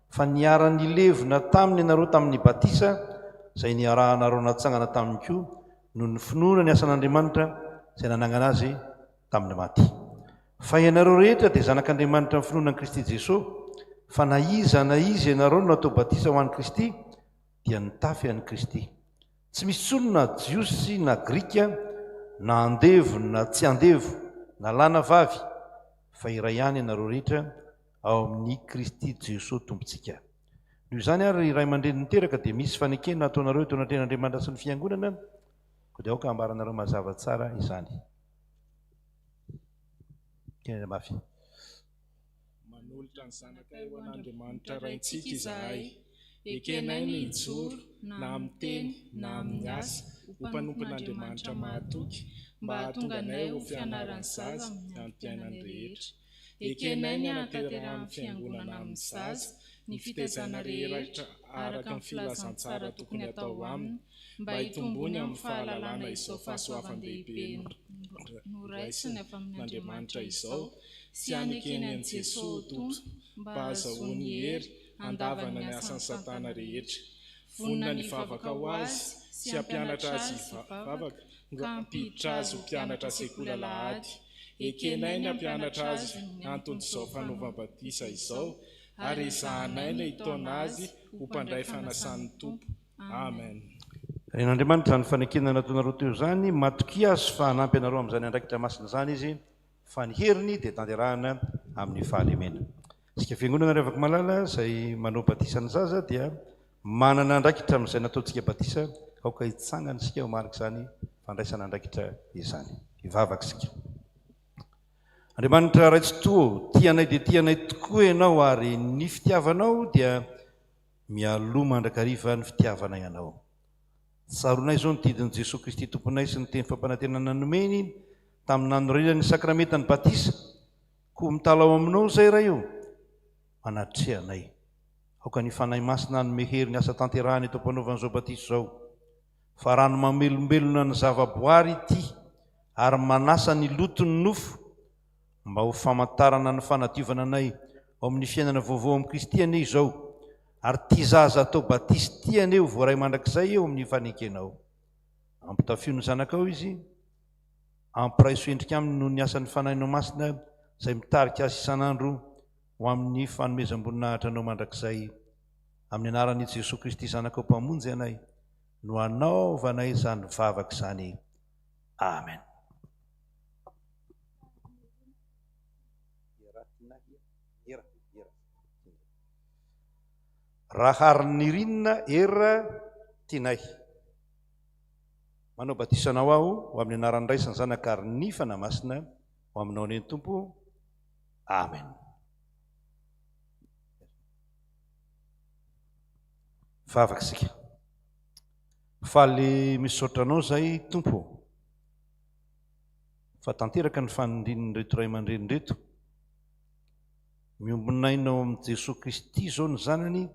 fa niara-ny levina taminy ianareo tamin'ny batisa izay niarahanareo natsangana taminy koa no ny finoana ny asan'Andriamanitra izay nanangana azy tamin'ny maty. Fa ianareo rehetra dia zanak'Andriamanitra amin'ny finoana Kristy Jesosy, fa na iza ianareo no natao batisa ho an'i Kristy dia nitafy an'i Kristy. Tsy misy tsony na jiosy na grika, na andevo na tsy andevo, na lahy na vavy, fa iray ihany ianareo rehetra ao amin'ny Kristy Jesosy tompontsika. Noho izany ary iray aman-dreny niteraka dia misy fanekena ataonareo eto anatrehan'Andriamanitra sy ny fiangonana, ko dia aoka ambaranareo mazava tsara izany. Mafy. Manolotra ny zanakay ho an'Andriamanitra raintsika izahay, ekenay ny ijoro na amin'ny teny na amin'ny asa ho mpanompon'Andriamanitra mahatoky, mba hahatonga anay ho fianaran'ny zaza amin'ny mpiainany rehetra. Ekenay ny hanatanterahany fiangonana amin'ny zaza, ny fitaizana rehetra araka ny filazantsara tokony atao aminy, mba hitombony amin'ny fahalalana izao fahasoavan-dehibe noraisiny avy amin'Andriamanitra izao, sy hanekeny an'i Jesosy Tompo, mba hahazoany hery handavana ny asan'ny Satana rehetra. Vonina ny vavaka ho azy sy hampianatra azy vavaka, nga hampiditra azy ho mpianatra sekoly alahady. Ekenay ny hampianatra azy anton'izao fanaovam-batisa izao, ary izahanay ny hitaona azy ho mpandray fanasan'ny Tompo. Amen. Ren'Andriamanitra ny fanekena nataonareo teo izany, matoky azy fa hanampy anareo amin'izany andraikitra masina izany izy, fa ny heriny dia tanterahana amin'ny fahalemena. Isika fiangonana ry afaka malala izay manao batisa ny zaza dia manana andraikitra amin'izay nataontsika batisa, aoka hitsangana isika ho marika izany fandraisana andraikitra izany. Hivavaka isika. Andriamanitra raitsy toa, tianay dia tianay tokoa ianao, ary ny fitiavanao dia mialoha mandrakariva ny fitiavanay ianao. Tsaronay izao ny didin'i Jesosy Kristy tomponay sy ny teny fampanantenana nomeny tamin'ny nanorenany sakramentan'ny batisa, koa mitalao aminao izay raha io, manatrehanay. Aoka ny fanahy masina hanome hery ny asa tanterahany eto ampanaovan'izao batisa izao, fa rano mamelombelona ny zavaboary ity, ary manasa ny lotony nofo, mba ho famantarana ny fanadiovana anay ao amin'ny fiainana vaovao amin'ny Kristy ane izao, ary ty zaza atao batisa ty aneo voaray mandrakizay eo amin'ny fanekenao. Ampitafio ny zanakao izy, ampiraiso endrika aminy noho ny asan'ny fanahinao masina izay mitarika azy isan'andro ho amin'ny fanomezam-boninahitra anao mandrakizay, amin'ny anaran'i Jesosy Kristy zanakao mpamonjy anay, no anaovanay izany vavaka izany. Amen. Rahariny rinina era tinay. Manao batisanao aho ho amin'ny anaran'ny Ray sy ny Zanaka ary ny fanamasina ho aminao ny Tompo. Amen. Vavaka isika. Faly misaotra anao zay Tompo, fa tanteraka ny fanindrininy reto ray aman-dreny reto, miombonainao amin'i Jesosy Kristy izao ny zanany,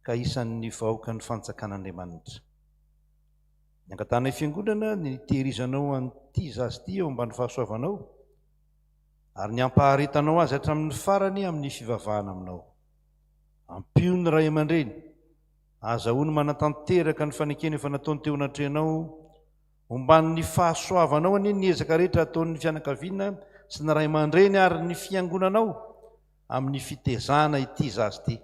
ka isan'ny vahoaka ny fanjakan'Andriamanitra. Ny angatanay fiangonana ny tehirizanao an'ity zazy ity ao ambany fahasoavanao, ary ny ampaharitanao azy hatramin'ny farany amin'ny fivavahana aminao. Ampio ny ray aman-dreny, azahoany manatanteraka ny fanekeny efa nataony teo anatrenao, omban'ny fahasoavanao any ny ezaka rehetra ataon'ny fianakaviana sy ny ray aman-dreny ary ny fiangonanao amin'ny fitezana ity zazy ity.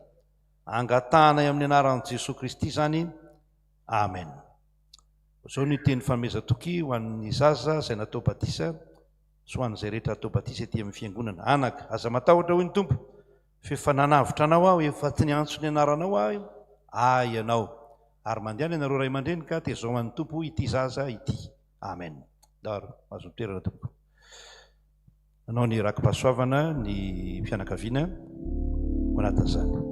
Angatanay amin'ny anaran'i Jesosy Kristy zany. Amen. Zao ny teny fanomezan-toky ho an'ny zaza izay natao batisa sy ho an'izay rehetra atao batisa ety amin'ny fiangonana. Anaka, aza matahotra hoy ny Tompo, fefa nanavitra anao aho, efa tsy niantso ny anaranao aho, ianao. Ary mandehana ianareo ray aman-dreny ka tezaoman'ny Tompo ity zaza ity. Amen. Daro, azo toerana Tompo. Nanao ny rakim-pahasoavana ny fianakaviana ho anatin'izany.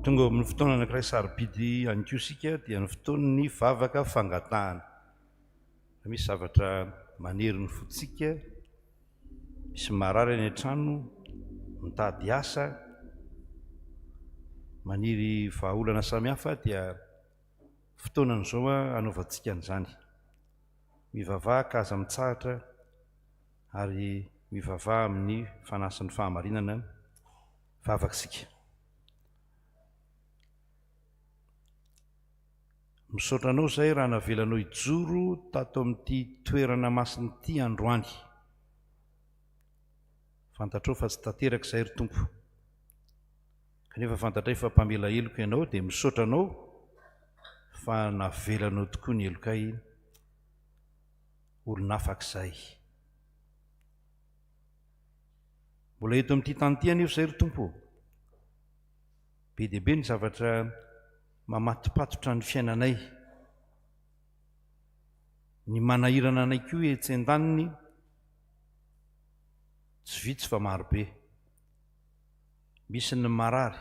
Tonga amin'ny fotoana anankiray sarobidy ankiosika dia ny fotoan'ny vavaka fangatahana. Misy zavatra manery ny fotsika, misy marary any an-trano, mitady asa, maniry vahaolana samihafa dia fotoanan'izao anaovantsika an'izany. Mivavaha ka aza mitsahatra ary mivavaha amin'ny fanasan'ny fahamarinana vavakasika. Misaotra anao izay raha navelanao hijoro tato amin'ity toerana masin'ity androany. Fantatrao fa tsy tanteraka izay ry Tompo. Kanefa fantatray fa mpamela heloka ianao dia misaotra anao fa navelanao tokoa ny helokay olon'afak'izay. Mbola eto amin'ity tany ity anefa izay ry Tompo. Be dia be ny zavatra mamatopatotra ny fiainanay, ny manahirana anay koa etsy an-daniny, tsy vitsy fa marobe. Misy ny marary,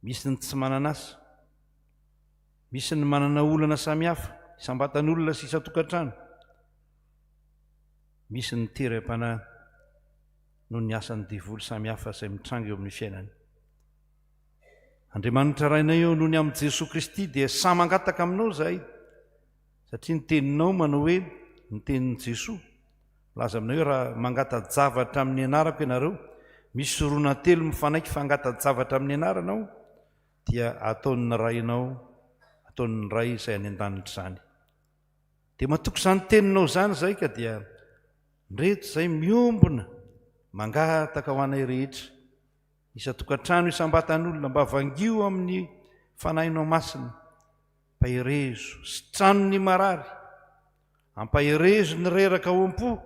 misy ny tsy mananasa, misy ny manana olana samihafa, isam-batan'olona sy isan-tokantrano, misy ny teram-panahy noho ny asan'ny devoly samihafa izay mitranga eo amin'ny fiainany. Andriamanitra rainay eo noho ny amin'i Jesosy Kristy dia samy mangataka aminao zahay, satria ny teninao manao hoe ny tenin'i Jesosy. Laza aminao hoe raha mangata-javatra amin'ny anarako ianareo, misy roana telo mifanaiky fa angata-javatra amin'ny anaranao, dia ataon'ny rainao, ataon'ny ray izay any an-danitra izany. Dia mahatoky izany teninao izany zay ka dia reto izay miombona mangataka ho anay rehetra, isa-tokantrano isam-batan'olona, mba vangio amin'ny fanahinao masina, pahirezo sy tranony marary, ampahirezo ny reraka ao am-po,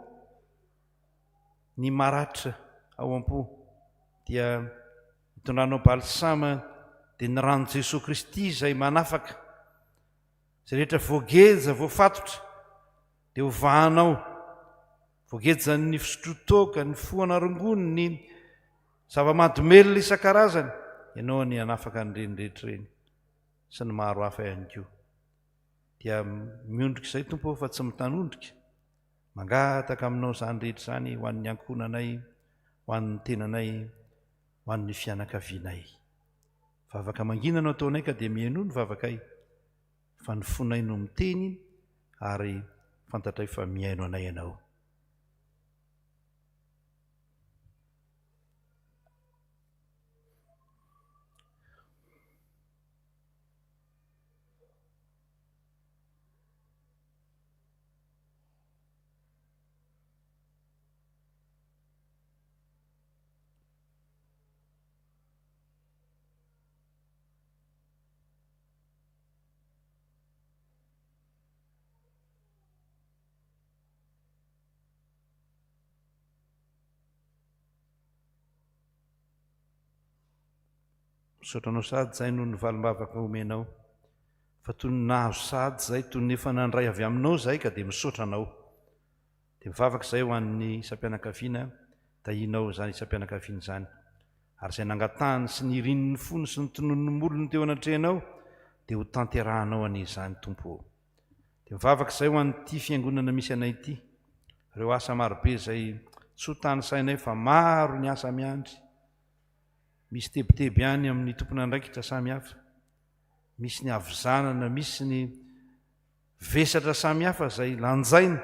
ny maratra ao am-po, dia hitondranao balsama dia ny rano Jesosy Kristy izay manafaka, izay rehetra voageja, voafatotra, dia hovahanao, voagejany fisotro-toaka, ny foana rongony, ny zava-mahadomelona isan-karazany, ianao ny hanafaka an'ireny rehetra ireny sy ny maro hafa ihany koa. Dia miondrika izay Tompo fa tsy mitanondrika, mangataka aminao izany rehetra izany ho an'ny ankohonanay, ho an'ny tenanay, ho an'ny fianakavianay. Vavaka mangina no ataonay ka dia mihaino ny vavakay, fa ny fonay no miteny ary fantatray fa mihaino anay ianao. misaotranao sady zay no ny valim-bavaka omenao fa toy ny nahazo sady zay toy ny efa nandray avy aminao zay ka dia misaotranao dia mivavaka izay ho an'ny isam-pianakaviana tahinao zany isam-pianakaviana zany ary izay nangatahany sy ny rininy fony sy ny tonon'ny molony teo anatrehanao dia ho tanterahanao an'izany tompo dia mivavaka izay ho an'ity fiangonana misy anay ity ireo asa marobe izay tsy ho tany sainay fa maro ny asa miandry misy tebiteby ihany amin'ny tompona andraikitra samihafa misy ny avizanana misy ny vesatra samihafa izay lanjaina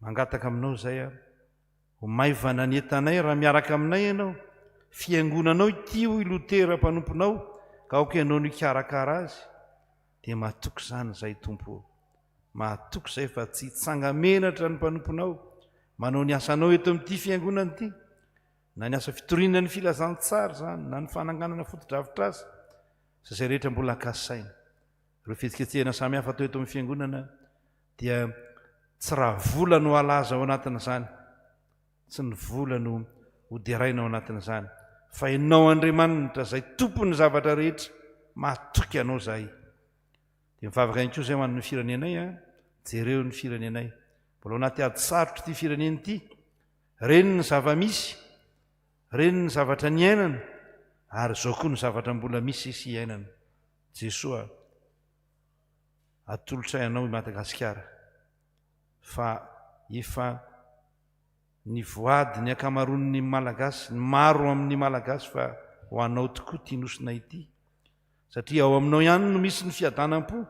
mangataka aminao zay ho maivana ny entanay raha miaraka aminay ianao fiangonanao ity ho ilotera mpanomponao ka aokenao ny ikarakara azy dia mahatoky zany zay tompo mahatoky zay fa tsy tsangamenatra ny mpanomponao manao ny asanao eto amin'ity fiangonana ity na ny asa fitoriana ny filazantsara zany na ny fananganana foto-dravitra azy sa zay rehetra mbola akasaina ireo fihetsiketsehana samihafa atao eto amin'ny fiangonana dia tsy raha vola no alaza ao anatin'izany tsy ny vola no hoderaina ao anatin'izany fa ianao Andriamanitra zay tompony zavatra rehetra mahatoky anao zay dia mivavaka ihany koa zay ho an'ny firenenay jereo ny firenenay mbola ao anaty ady sarotra ity firenena ity reny ny zava-misy reny ny zavatra ny ainana ary zao koa ny zavatra mbola misy sy iainana Jesoa atolotra ianao i Madagasikara fa efa ny voady ny akamaroan'ny malagasy ny maro amin'ny malagasy fa ho anao tokoa ity nosina ity satria ao aminao ihany no misy ny fiadanam-po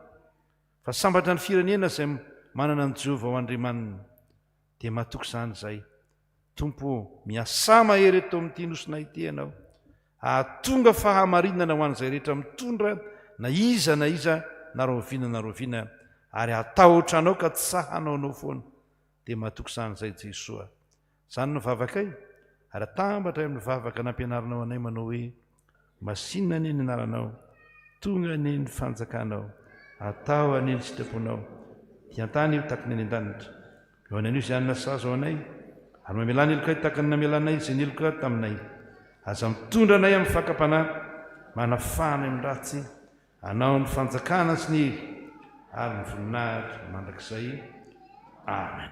fa sambatra ny firenena izay manana ny Jehovah ho Andriamanina dia mahatoky izany zay tompo miasa mahery eto amin'ity nosina ity ianao ahatonga fahamarinana ho an'izay rehetra mitondra na iza na roviana ary atahotra anao ka tsy sahanao anao foana dia mahatoky izany zay Jesoa zany no vavakay ary atambatra amin'ny vavaka nampianarinao anay manao hoe masinina anie ny anaranao tonga anie ny fanjakanao atao anie ny sitraponao diantany io takiny any an-danitra eo any an'io izay anina sazo ao anay ary mamelana elokay takany namelanay izay neloka taminay aza mitondra anay amin'ny fakapanahy manafahana amin'ny ratsy anao ny fanjakana sy ny ary ny voninahitra mandrakizay amen.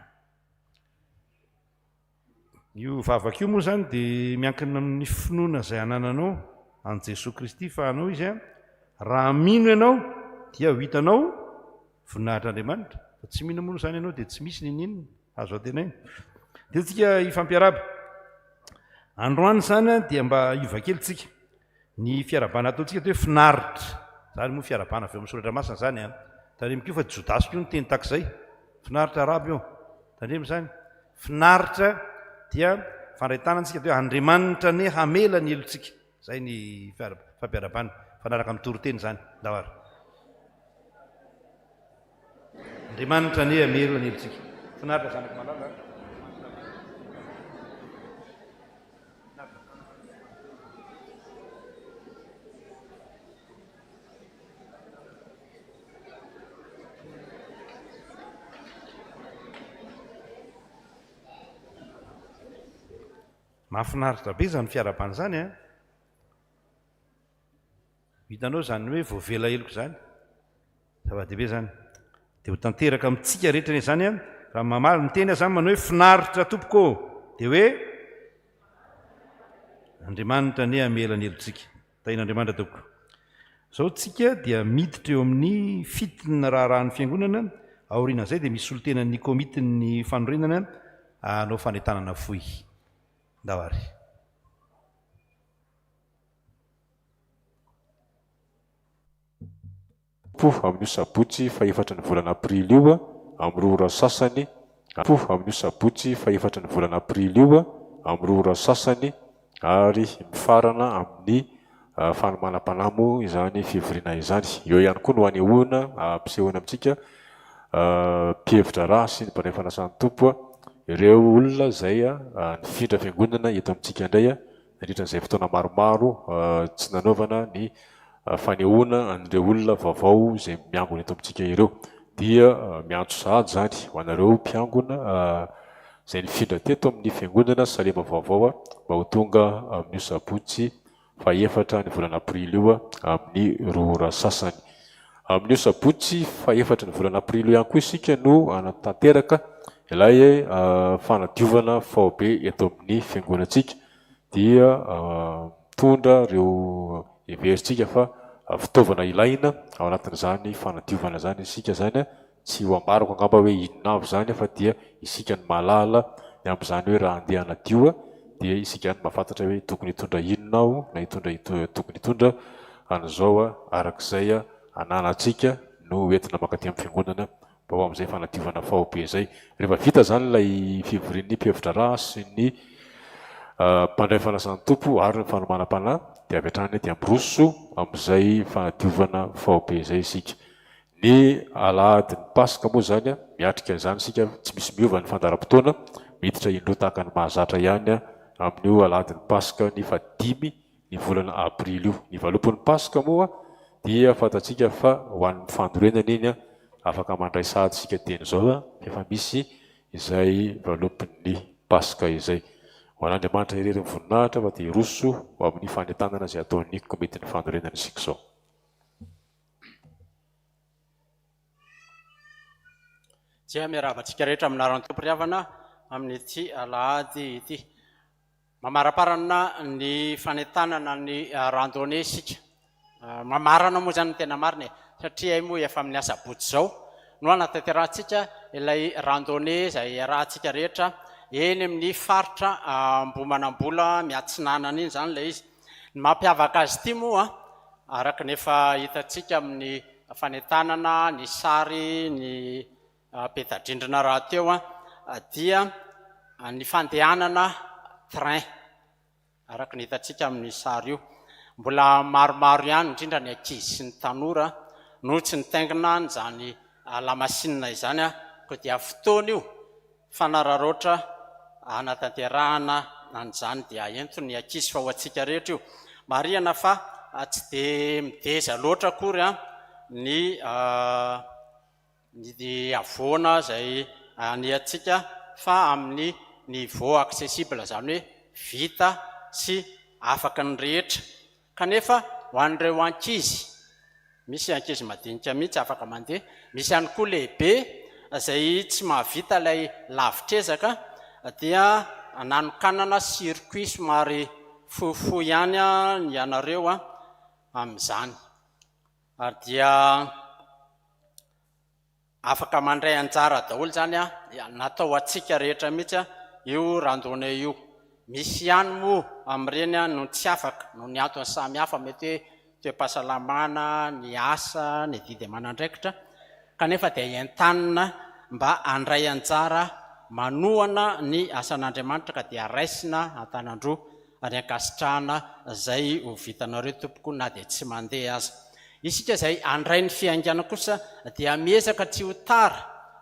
Io vavaka io moa zany dia miankina amin'ny finoana izay anananao an Jesosy Kristy fa anao izy raha mino ianao dia ho hitanao voninahitr'Andriamanitra fa tsy mino moa zany ianao dia tsy misy ninina azo atenaina dia tsika ifampiaraba androany zany dia mba iova kely tsika ny fiarabana ataontsika hoe finaritra zany moa fiarabana avy amin'ny soratra masina zany tandremiko fa Jodasy io ny teny takizay finaritra arabo io tandremo zany finaritra dia fandraitanantsika hoe Andriamanitra ne hamela ny elontsika zay ny fampiarabana fanaraka amin'ny toroteny zany ndawary Andriamanitra ne hamela ny elontsika finaritra zanaka malala mahafinaritra be zany fiarabana zany hitanao zany hoe voavela eloko zany zava-dehibe zany dia ho tanteraka amintsika rehetra ne zany raha mamaly miteny zany manao hoe finaritra tompoko dia hoe Andriamanitra ne hamela ny elontsika tahin'Andriamanitra tompoko zao tsika dia miditra eo amin'ny fitina raharahany fiangonana aorianan'izay dia misy olotenan'ny komitin'ny fanorenana anao fanentanana foy ndawary po amin'io sabotsy fa efatra ny volana aprily io amin'ny roa ora sasany po amin'io sabotsy fa efatra ny volana aprily io amin'ny roa ora sasany ary mifarana amin'ny fanomanam-panamo izany fivoriana izany eo ihany koa no anehoana ampisehoana amintsika mpihevitra raha sy ny mpanay fanasan'ny tompo ireo olona zay nifindra fiangonana eto amintsika indray nandritran'izay fotoana maromaro tsy nanaovana ny fanehoana an'ireo olona vaovao zay miangona eto amintsika ireo dia miantso sahady zany ho anareo mpiangona zay nifindra teto amin'ny fiangonana Salema vaovao mba ho tonga amin'io sabotsy 4 ny volana aprily io amin'ny 2 ora sasany. Amin'io sabotsy 4 ny volana aprily ihany koa isika no anatanteraka ilay fanadiovana faobe eto amin'ny fiangonantsika dia mitondra ireo heveritsika fa fitaovana ilaina ao anatin'izany fanadiovana zany isika zany tsy ho ambarako angamba hoe inona avy zany fa dia isika ny malala ny amin'izany hoe raha andeha hanadio dia isika ny mahafantatra hoe tokony hitondra inona aho na tokony hitondra an'izao arak'izay ananantsika no entina makaty amin'ny fiangonana mba ho amin'izay fanadiovana faobe zay. Rehefa vita zany ilay fivorian'ny mpihevitra raha sy ny mpandray fanasan'ny tompo ary ny fanomanam-panahy dia avy hatrany dia miroso amin'izay fanadiovana faobe zay isika. Ny alahadin'ny Paska moa zany miatrika izany isika tsy misy miova ny fandaharam-potoana miditra indro tahaka ny mahazatra ihany amin'io alahadin'ny Paska ny 5 ny volana aprily io. Ny valopin'ny Paska moa dia fantatsika fa ho an'ny fandorenana iny afaka mandray sahady sika teny zao efa misy izay valopin'ny Paska izay. Ho an'Andriamanitra irery voninahitra fa dia hiroso ho amin'ny fanentanana izay ataony komitin'ny fandorenana isika zao. Dia miaravatsika rehetra aminaran'ny tompo-ry-havana amin'ity alahady ity. Mamaraparana ny fanentanana ny randonnée isika. Mamarana moa zany tena marina satria moa efa amin'ny asabotsy zao no anatanterantsika ilay randonnée izay rahantsika rehetra eny amin'ny faritra Ambohimanambola Miatsinanana iny zany ilay izy. Ny mampiavaka azy ity moa araka nefa hitantsika amin'ny fanentanana ny sary ny peta-drindrina raha teo dia ny fandehanana train araka ny hitantsika amin'ny sary io. Mbola maromaro ihany indrindra ny ankizy sy ny tanora no tsy nitaingina n'izany lamasinina izany ko dia fotoana io fanararoatra anatanterahana an'izany dia ento ny ankizy fa ho antsika rehetra io. Marihana fa tsy dia mideza loatra akory ny avoana izay ny antsika fa amin'ny niveau accessible zany hoe vita sy afaka ny rehetra. Kanefa ho an'ireo ankizy, misy ankizy madinika mihitsy afaka mandeha, misy ihany koa lehibe izay tsy mahavita ilay lavitrezaka dia nanokanana circuit somary fohifohy ihany ny anareo amin'izany. Ary dia afaka mandray anjara daholo zany natao atsika rehetra mihitsy io randonnée io. Misy ihany moa amin'ireny no tsy afaka no ny antony samy hafa mety hoe toe-pahasalamana, ny asa, ny didy aman'andraikitra kanefa dia entanina mba handray anjara manohana ny asan'Andriamanitra ka dia raisina antanandroa ary ankasitrahana izay ho vitanareo tompoko na dia tsy mandeha aza. Isika izay handray ny fiaingana kosa dia miezaka tsy ho tara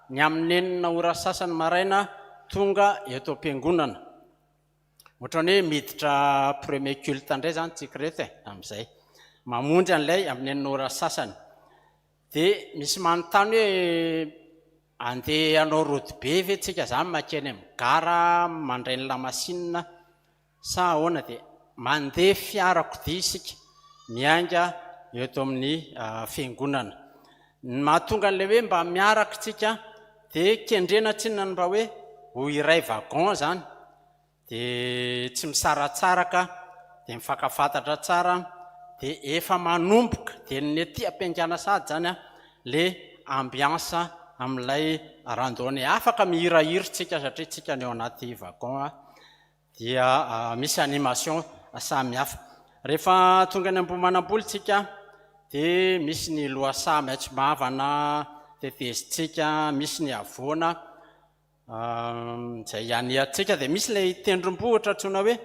ny amin'ny 9 ora sasany maraina tonga eto am-piangonana. Ohatrany hoe miditra premier culte indray zany tsika reto amin'izay mamonjy an'ilay amin'ny 9 ora sasany dia misy manontany hoe andeha hanao rody be ve tsika zany makeny amin'ny gara mandray ny lamasinina sa ahoana dia mandeha fiarakodia isika mianga eto amin'ny fiangonana. Ny mahatonga an'ilay hoe mba miaraka tsika dia kendrena tsinona mba hoe ho iray wagon zany dia tsy misaratsaraka dia mifankafantatra tsara dia efa manomboka dia ny ety ampiaingana sady zany le ambiansa amin'ilay randonnée. Afaka mihirahira tsika satria tsika ny ao anaty wagon dia misy animation samy hafa. Rehefa tonga ny Ambohimanambola tsika dia misy ny loasa maitso mavana tetezitsika, misy ny avoana izay anehantsika dia misy ilay tendrom-bohitra tsona hoe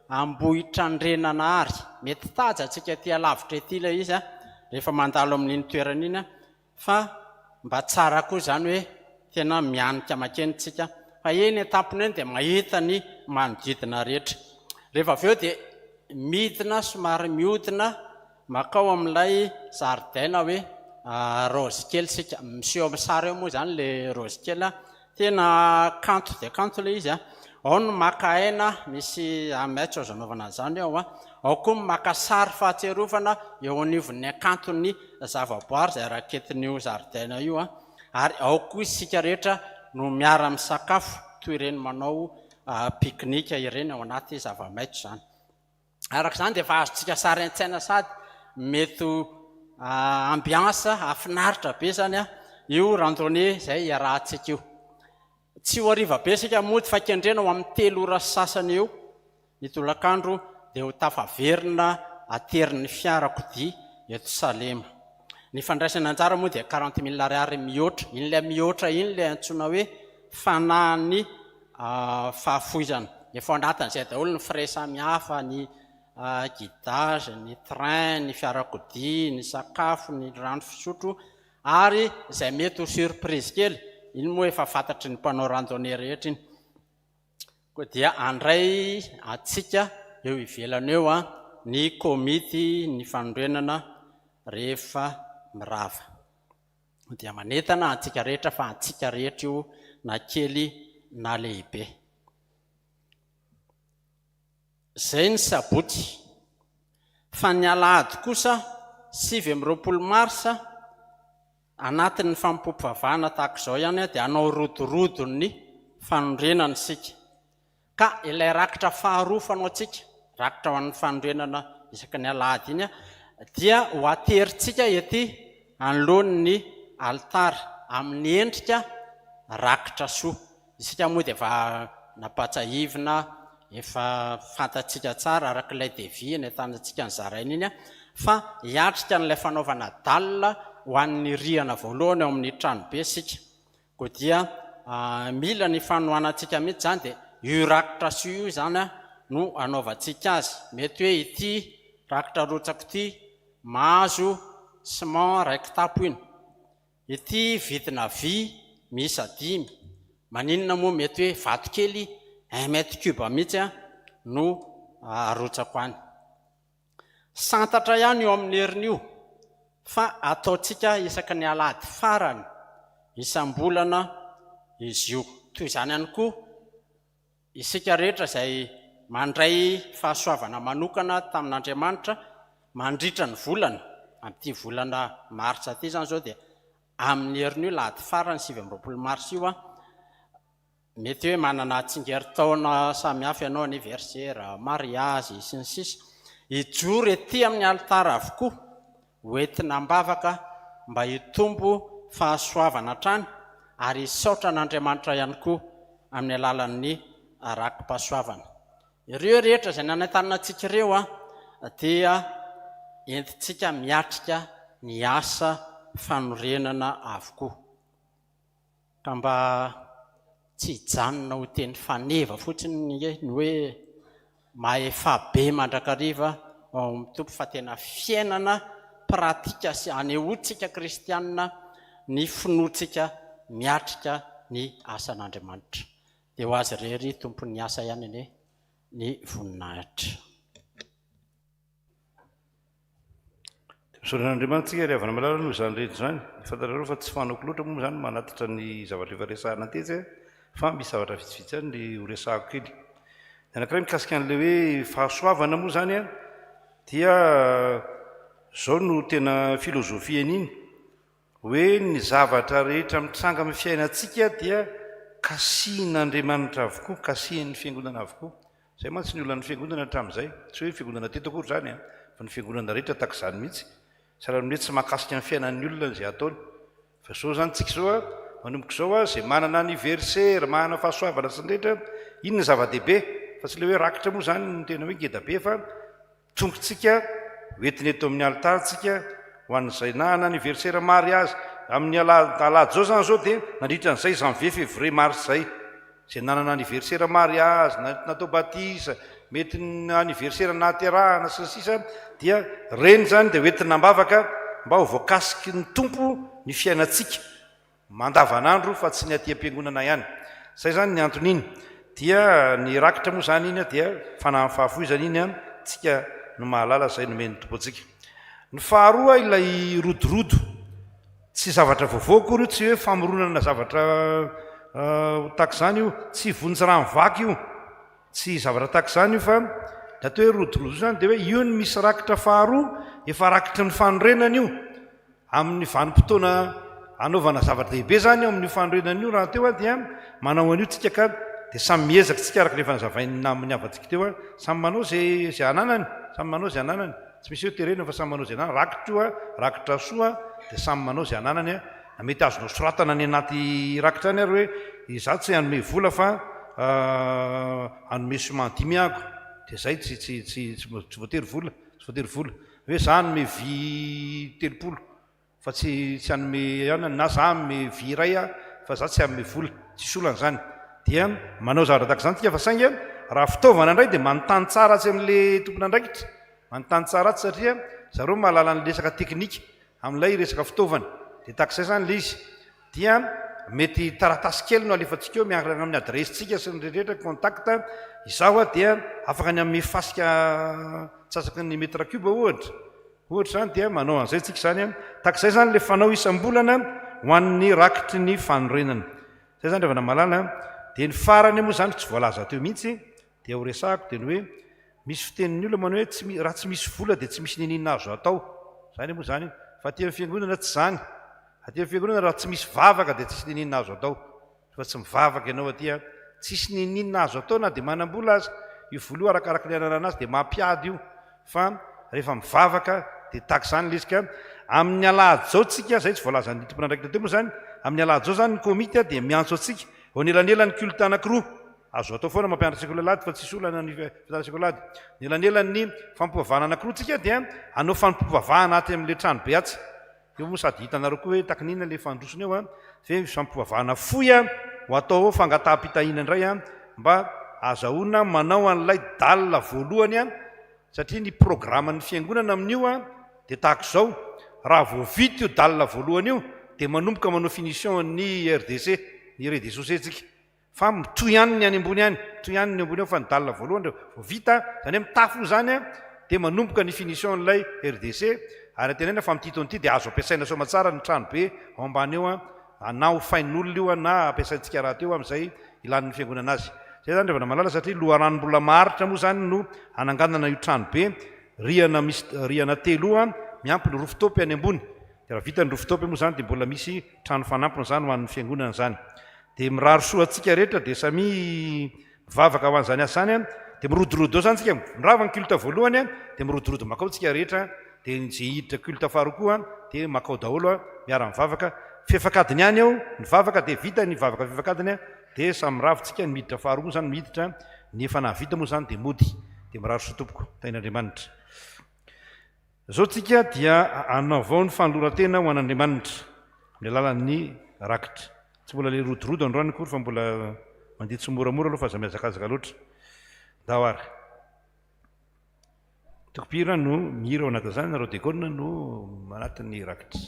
Ambohitrandrenana ary mety taja tsika ty alavitra ety ilay izy rehefa mandalo amin'iny toerana iny fa mba tsara koa zany hoe tena mianika makeny tsika fa eny tampony eny dia mahita ny manodidina rehetra. Rehefa avy eo dia midina somary mihodina makao amin'ilay zaridaina hoe rose kely sika miseho amin'ny sary eo moa zany le rose kely tena kanto dia kanto ilay izy ao no maka aina misy amaitso azanaovana zany ao a, ao koa maka sary fahatserovana eo anivon'ny akantony zavaboary zay raketin'io zaridaina io a, ary ao koa isika rehetra no miara misakafo toy ireny manao piknika ireny ao anaty zavamaitso zany. Araka izany dia efa azontsika sary an-tsaina sady mety ambiansa afinaritra be zany a io randonnée zay iarahantsika io. Tsy ho hariva be sika mody fa kendrena ho amin'ny 3 ora sasany eo ny tolakandro dia ho tafaverina aterin'ny fiarakodia eto Salema. Ny fandraisana anjara moa dia 40 000 ariary mihoatra. In'ilay mihoatra iny ilay antsoina hoe fanahin'ny fahafoizana. Efa anatin'izay daholo ny frais samihafa, ny guidage, ny train, ny fiarakodia, ny sakafo, ny rano fisotro, ary izay mety ho surprise kely. Iny moa efa fantatry ny mpanao randonnée rehetra iny. Koa dia andray atsika eo ivelana eo ny komity ny fanorenana rehefa mirava. Dia manentana atsika rehetra fa atsika rehetra io na kely na lehibe. Zay ny sabotsy. Fa ny alahady kosa 7 marsa anatin'ny fampopavahana tahaka izao ihany dia anao rodorodo ny fanorenana sika. Ka ilay rakitra faharoa fanao tsika, rakitra ho an'ny fanorenana isaky ny alahady iny dia ho aterintsika ety anoloan'ny altara amin'ny endrika rakitra soa. Isika moa dia efa napatsahivina, efa fantatsika tsara araka ilay devis netantsika ny zaraina iny fa hiatrika n'ilay fanaovana dalina ho an'ny rihana voalohany ao amin'ny tranobe sika. Koa dia mila ny fanohanantsika mihitsy zany dia io rakitra soa io zany no anaovantsika azy. Mety hoe ity rakitra rotsako ity mahazo ciment raiky tapo iny, ity vidina vy miisa 5, maninona moa mety hoe vato kely 1 mètre cube mihitsy no arotsako any. Santatra ihany eo amin'ny herin'io fa ataontsika isaky ny alahady farany isam-bolana izy io. Toy izany ihany koa isika rehetra izay mandray fahasoavana manokana tamin'Andriamanitra mandritra ny volana, amin'ity volana marsa ity zany zao dia amin'ny herin'io lahady farany 7 marsa io mety hoe manana tsingeritaona samihafa ianao, anniversaire, mariage sy ny sisa, hijoro ety amin'ny altara avokoa hoentina mbavaka mba hitombo fahasoavana trany ary hisaotra an'Andriamanitra ihany koa amin'ny alalan'ny rakim-pahasoavana. Ireo rehetra izay nanentanina antsika ireo dia entitsika miatrika ny asa fanorenana avokoa. Ka mba tsy hijanona ho teny faneva fotsiny ny hoe maefa be mandrakariva ao amin'ny tompo, fa tena fiainana pratika sy anehoantsika kristianina ny finoantsika miatrika ny asan'Andriamanitra. Dia ho azy rery tompon'ny asa ihany ny voninahitra. Misaoran'Andriamanitra ry havana malala noho izany rehetra izany. Fantarareo fa tsy fanoko loatra moa zany manatitra ny zavatra efa resahana tetsy fa misy zavatra vitsivitsy any ny ho resahako kely. Anankiray mikasika an'ilay hoe fahasoavana moa zany dia zao no tena filozofia an'iny hoe ny zavatra rehetra mitranga amin'ny fiainantsika dia kasihin'Andriamanitra avokoa, kasihin'ny fiangonana avokoa. Zay mantsy ny olona ny fiangonana hatramin'izay, tsy hoe fiangonana teto akory zany fa ny fiangonana rehetra tahaka izany mihitsy. Sahalan'ny hoe tsy mahakasika ny fiainan'ny olona izay ataony. Fa zao zany tsika zao manomboka zao izay manana anniversaire, manana fahasoavana sy ny rehetra, iny ny zava-dehibe. Fa tsy le hoe rakitra moa zany ny tena hoe ngeda be, fa tongotsika hoentiny eto amin'ny altarantsika ho an'izay na anniversaire mariage amin'ny alahady zao zany zao dia nandritra n'izay janvier, février, mars zay. Izay nanana anniversaire mariage, natao batisa, mety ny anniversaire naterahana sy ny sisa, dia reny zany dia hoentina mbavaka mba ho voakasiky ny tompo ny fiainantsika mandavanandro fa tsy ny aty am-piangonana ihany. Zay zany ny anton'iny. Dia ny rakitra moa zany iny dia fanafahafoizana iny tsika no mahalala, zay nomeny tompo antsika. Ny faharoa ilay rodorodo, tsy zavatra vaovao akory, tsy hoe famoronana zavatra tahaka izany io tsy vonjy raha mivaky io tsy zavatra tahaka izany io fa natao hoe rodorodo zany dia hoe io ny misy rakitra faharoa efa rakitry ny fanorenana io amin'ny vanim-potoana anaovana zava-dehibe zany eo amin'ny fanorenana io raha teo a dia manao an'io tsika ka dia samy miezaka tsika araka rehefa nizavaina amin'ny havatsika teo a samy manao zay ananany samy manao zay ananany tsy misy hoe terena fa samy manao zay ananany rakitra io a rakitra soa dia samy manao zay ananany a mety azonao soratana ny anaty rakitra any ary hoe izaho tsy hanome vola fa hanome soman 10 dia zay tsy voatery vola tsy voatery vola hoe za hanome vy 30 fa tsy hanome anany na za hanome vy iray a fa za tsy hanome vola tsy solana zany dia manao zavatra tahaka izany tsika fa sainga raha fitaovana indray dia manontany tsara tsy amin'le tompona andraikitra manontany tsara tsy satria zareo mahalala ny resaka teknika amin'ilay resaka fitaovana dia tahaka izay zany le izy dia mety taratasy kely no alefantsika eo miankina amin'ny adresitsika sy ny rehetra contacta izaho a dia afaka ny amin'ny fasika tsasaky ny metra cuba ohatra zany dia manao an'izay tsika zany tahaka izay zany le fanao isam-bolana ho an'ny rakitry ny fanorenana zay zany rehefa namalala dia ny farany moa zany tsy voalaza teo mihitsy dia ho resahako dia ny hoe misy fitenin'ny olona manao hoe raha tsy misy vola dia tsy misy nininna azo atao zany moa zany fa aty amin'ny fiangonana tsy zany aty amin'ny fiangonana raha tsy misy vavaka dia tsisy nininna azo atao fa tsy mivavaka ianao aty a tsisy nininna azo atao na dia manam-bola azy io vola io arakaraka ny anana anazy dia mampiady io fa rehefa mivavaka dia tahaka izany le izy ka amin'ny alahady zao tsika zay tsy voalazan'ny tompona andraikitra teo moa zany amin'ny alahady zao zany ny komity a dia miantso atsika ho nelanelany culte anankiroa azo atao foana mampianatra sekololady fa tsisy olana ny fitana sekololady nelanelany fampivavahana anankiroa tsika dia anao fampivavahana aty amin'le trano be atsy eo moa sady hitanareo koa hoe takinina le fandrosony eo a fe fampivavahana foy a ho atao fangataham-pitahina indray a mba azahoana manao an'ilay dalina voalohany a satria ny programan'ny fiangonana amin'io a dia tahaka izao raha voavity io dalina voalohany io dia manomboka manao finition ny rdc ny redesosé tsika fa mitoy ihany ny any ambony any toy ihany ny ambony ao fa ny dalina voalohany vao vita zany hoe mitafo zany a dia manomboka ny finition n'ilay rdc ary atenena fa mitito an'ity dia azo ampiasaina somatsara ny trano be ao ambany eo a na ho fain'olona io a na ampiasaintsika raha teo amin'izay ilan'ny fiangonana azy zay zany rehefa namalala satria loharanombola maritra moa zany no ananganana io trano be rihana telo a miampy ny rofitopy any ambony dia raha vita ny rofitopy moa zany dia mbola misy trano fanampina zany ho an'ny fiangonana zany dia miraro soa antsika rehetra dia samy mivavaka ho an'izany asa zany a dia mirodorodo ao zany tsika mirava ny culte voalohany a dia mirodorodo makao tsika rehetra dia zay hiditra culte faharoa koa dia makao daholo a miara-mivavaka fefakadiny any ao ny vavaka dia vita ny vavaka fefakadiny a dia samy ravintsika ny miditra faharoa moa zany miditra ny efa nahavita moa zany dia mody dia miraro soa tompoko tain'Andriamanitra zao tsika dia anaovao ny fanolorantena ho an'Andriamanitra amin'ny alalan'ny rakitra tsy mbola le rodorodo androany kory fa mbola mandeha tsy moramora aloha fa aza miazakazaka loatra da ary tokopira no mihira ao anatin'izany nareo diakona no anatin'ny rakitra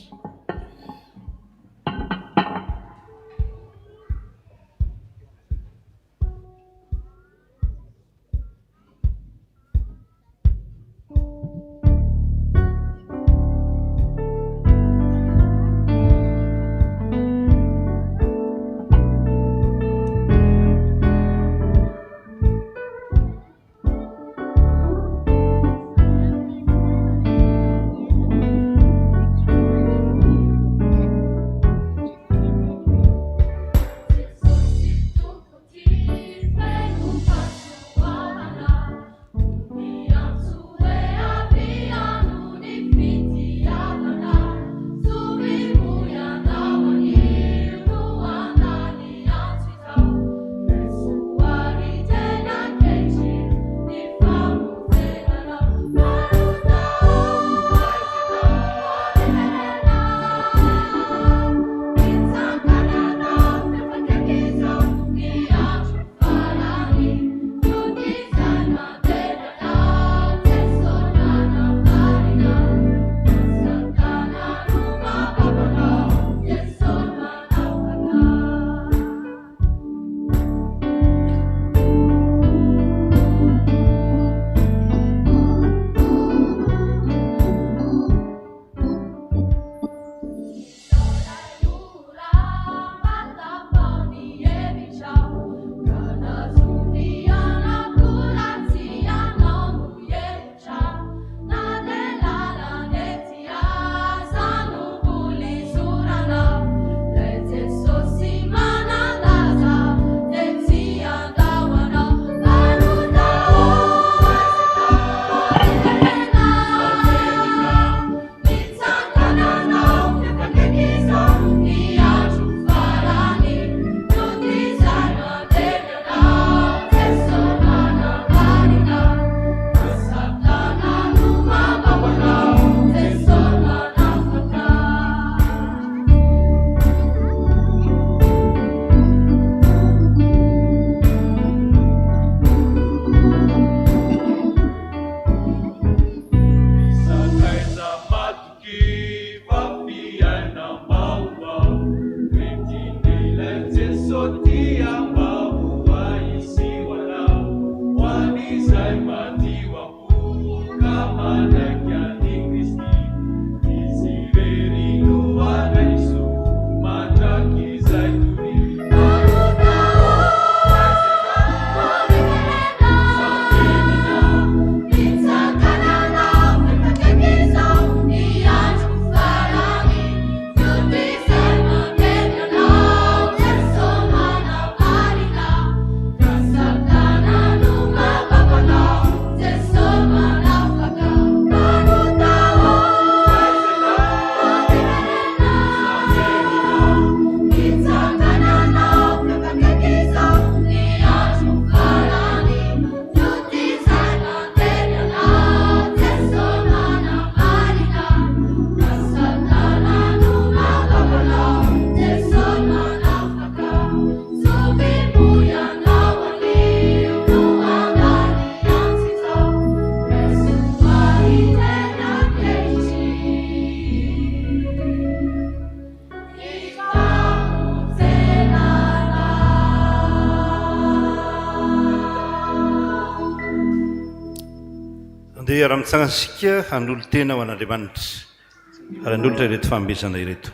dia ara-mitsangasika handolo tena ho an'Andriamanitra ary andolotra ireto fambesana ireto.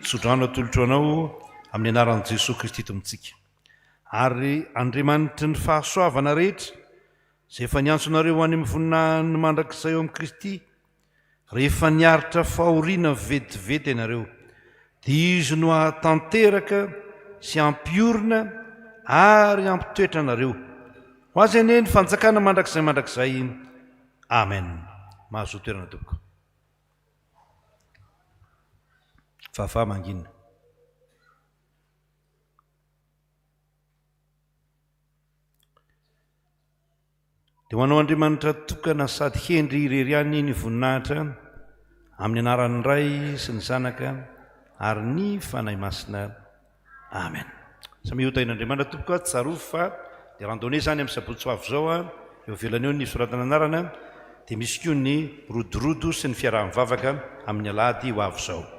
Sodrano atolotra anao amin'ny anaran'i Jesosy Kristy eto amintsika. Ary Andriamanitra ny fahasoavana rehetra izay efa niantsonareo any amin'ny voninahiny mandrakizay eo amin'ny Kristy, rehefa niaritra fahoriana vetivety ianareo, dia izy no hatanteraka sy ampiorina ary ampitoetra anareo. Ho azy anie ny fanjakana mandrakizay. Amen. Mahazo toerana tompoko. Fahafaha mangina. Dia ho anao Andriamanitra tokana sady hendry ireriany ny voninahitra amin'ny anaran'ny Ray sy ny Zanaka ary ny fanahy masina. Amen. Samy hotain'Andriamanitra tompoko tsaroa fa dia randonnée zany amin'ny sabotsy ho avy zao eo ivelany eo ny soratana anarana dia misy koa ny rodorodo sy ny fiaraha-mivavaka amin'ny alahady ho avy zao.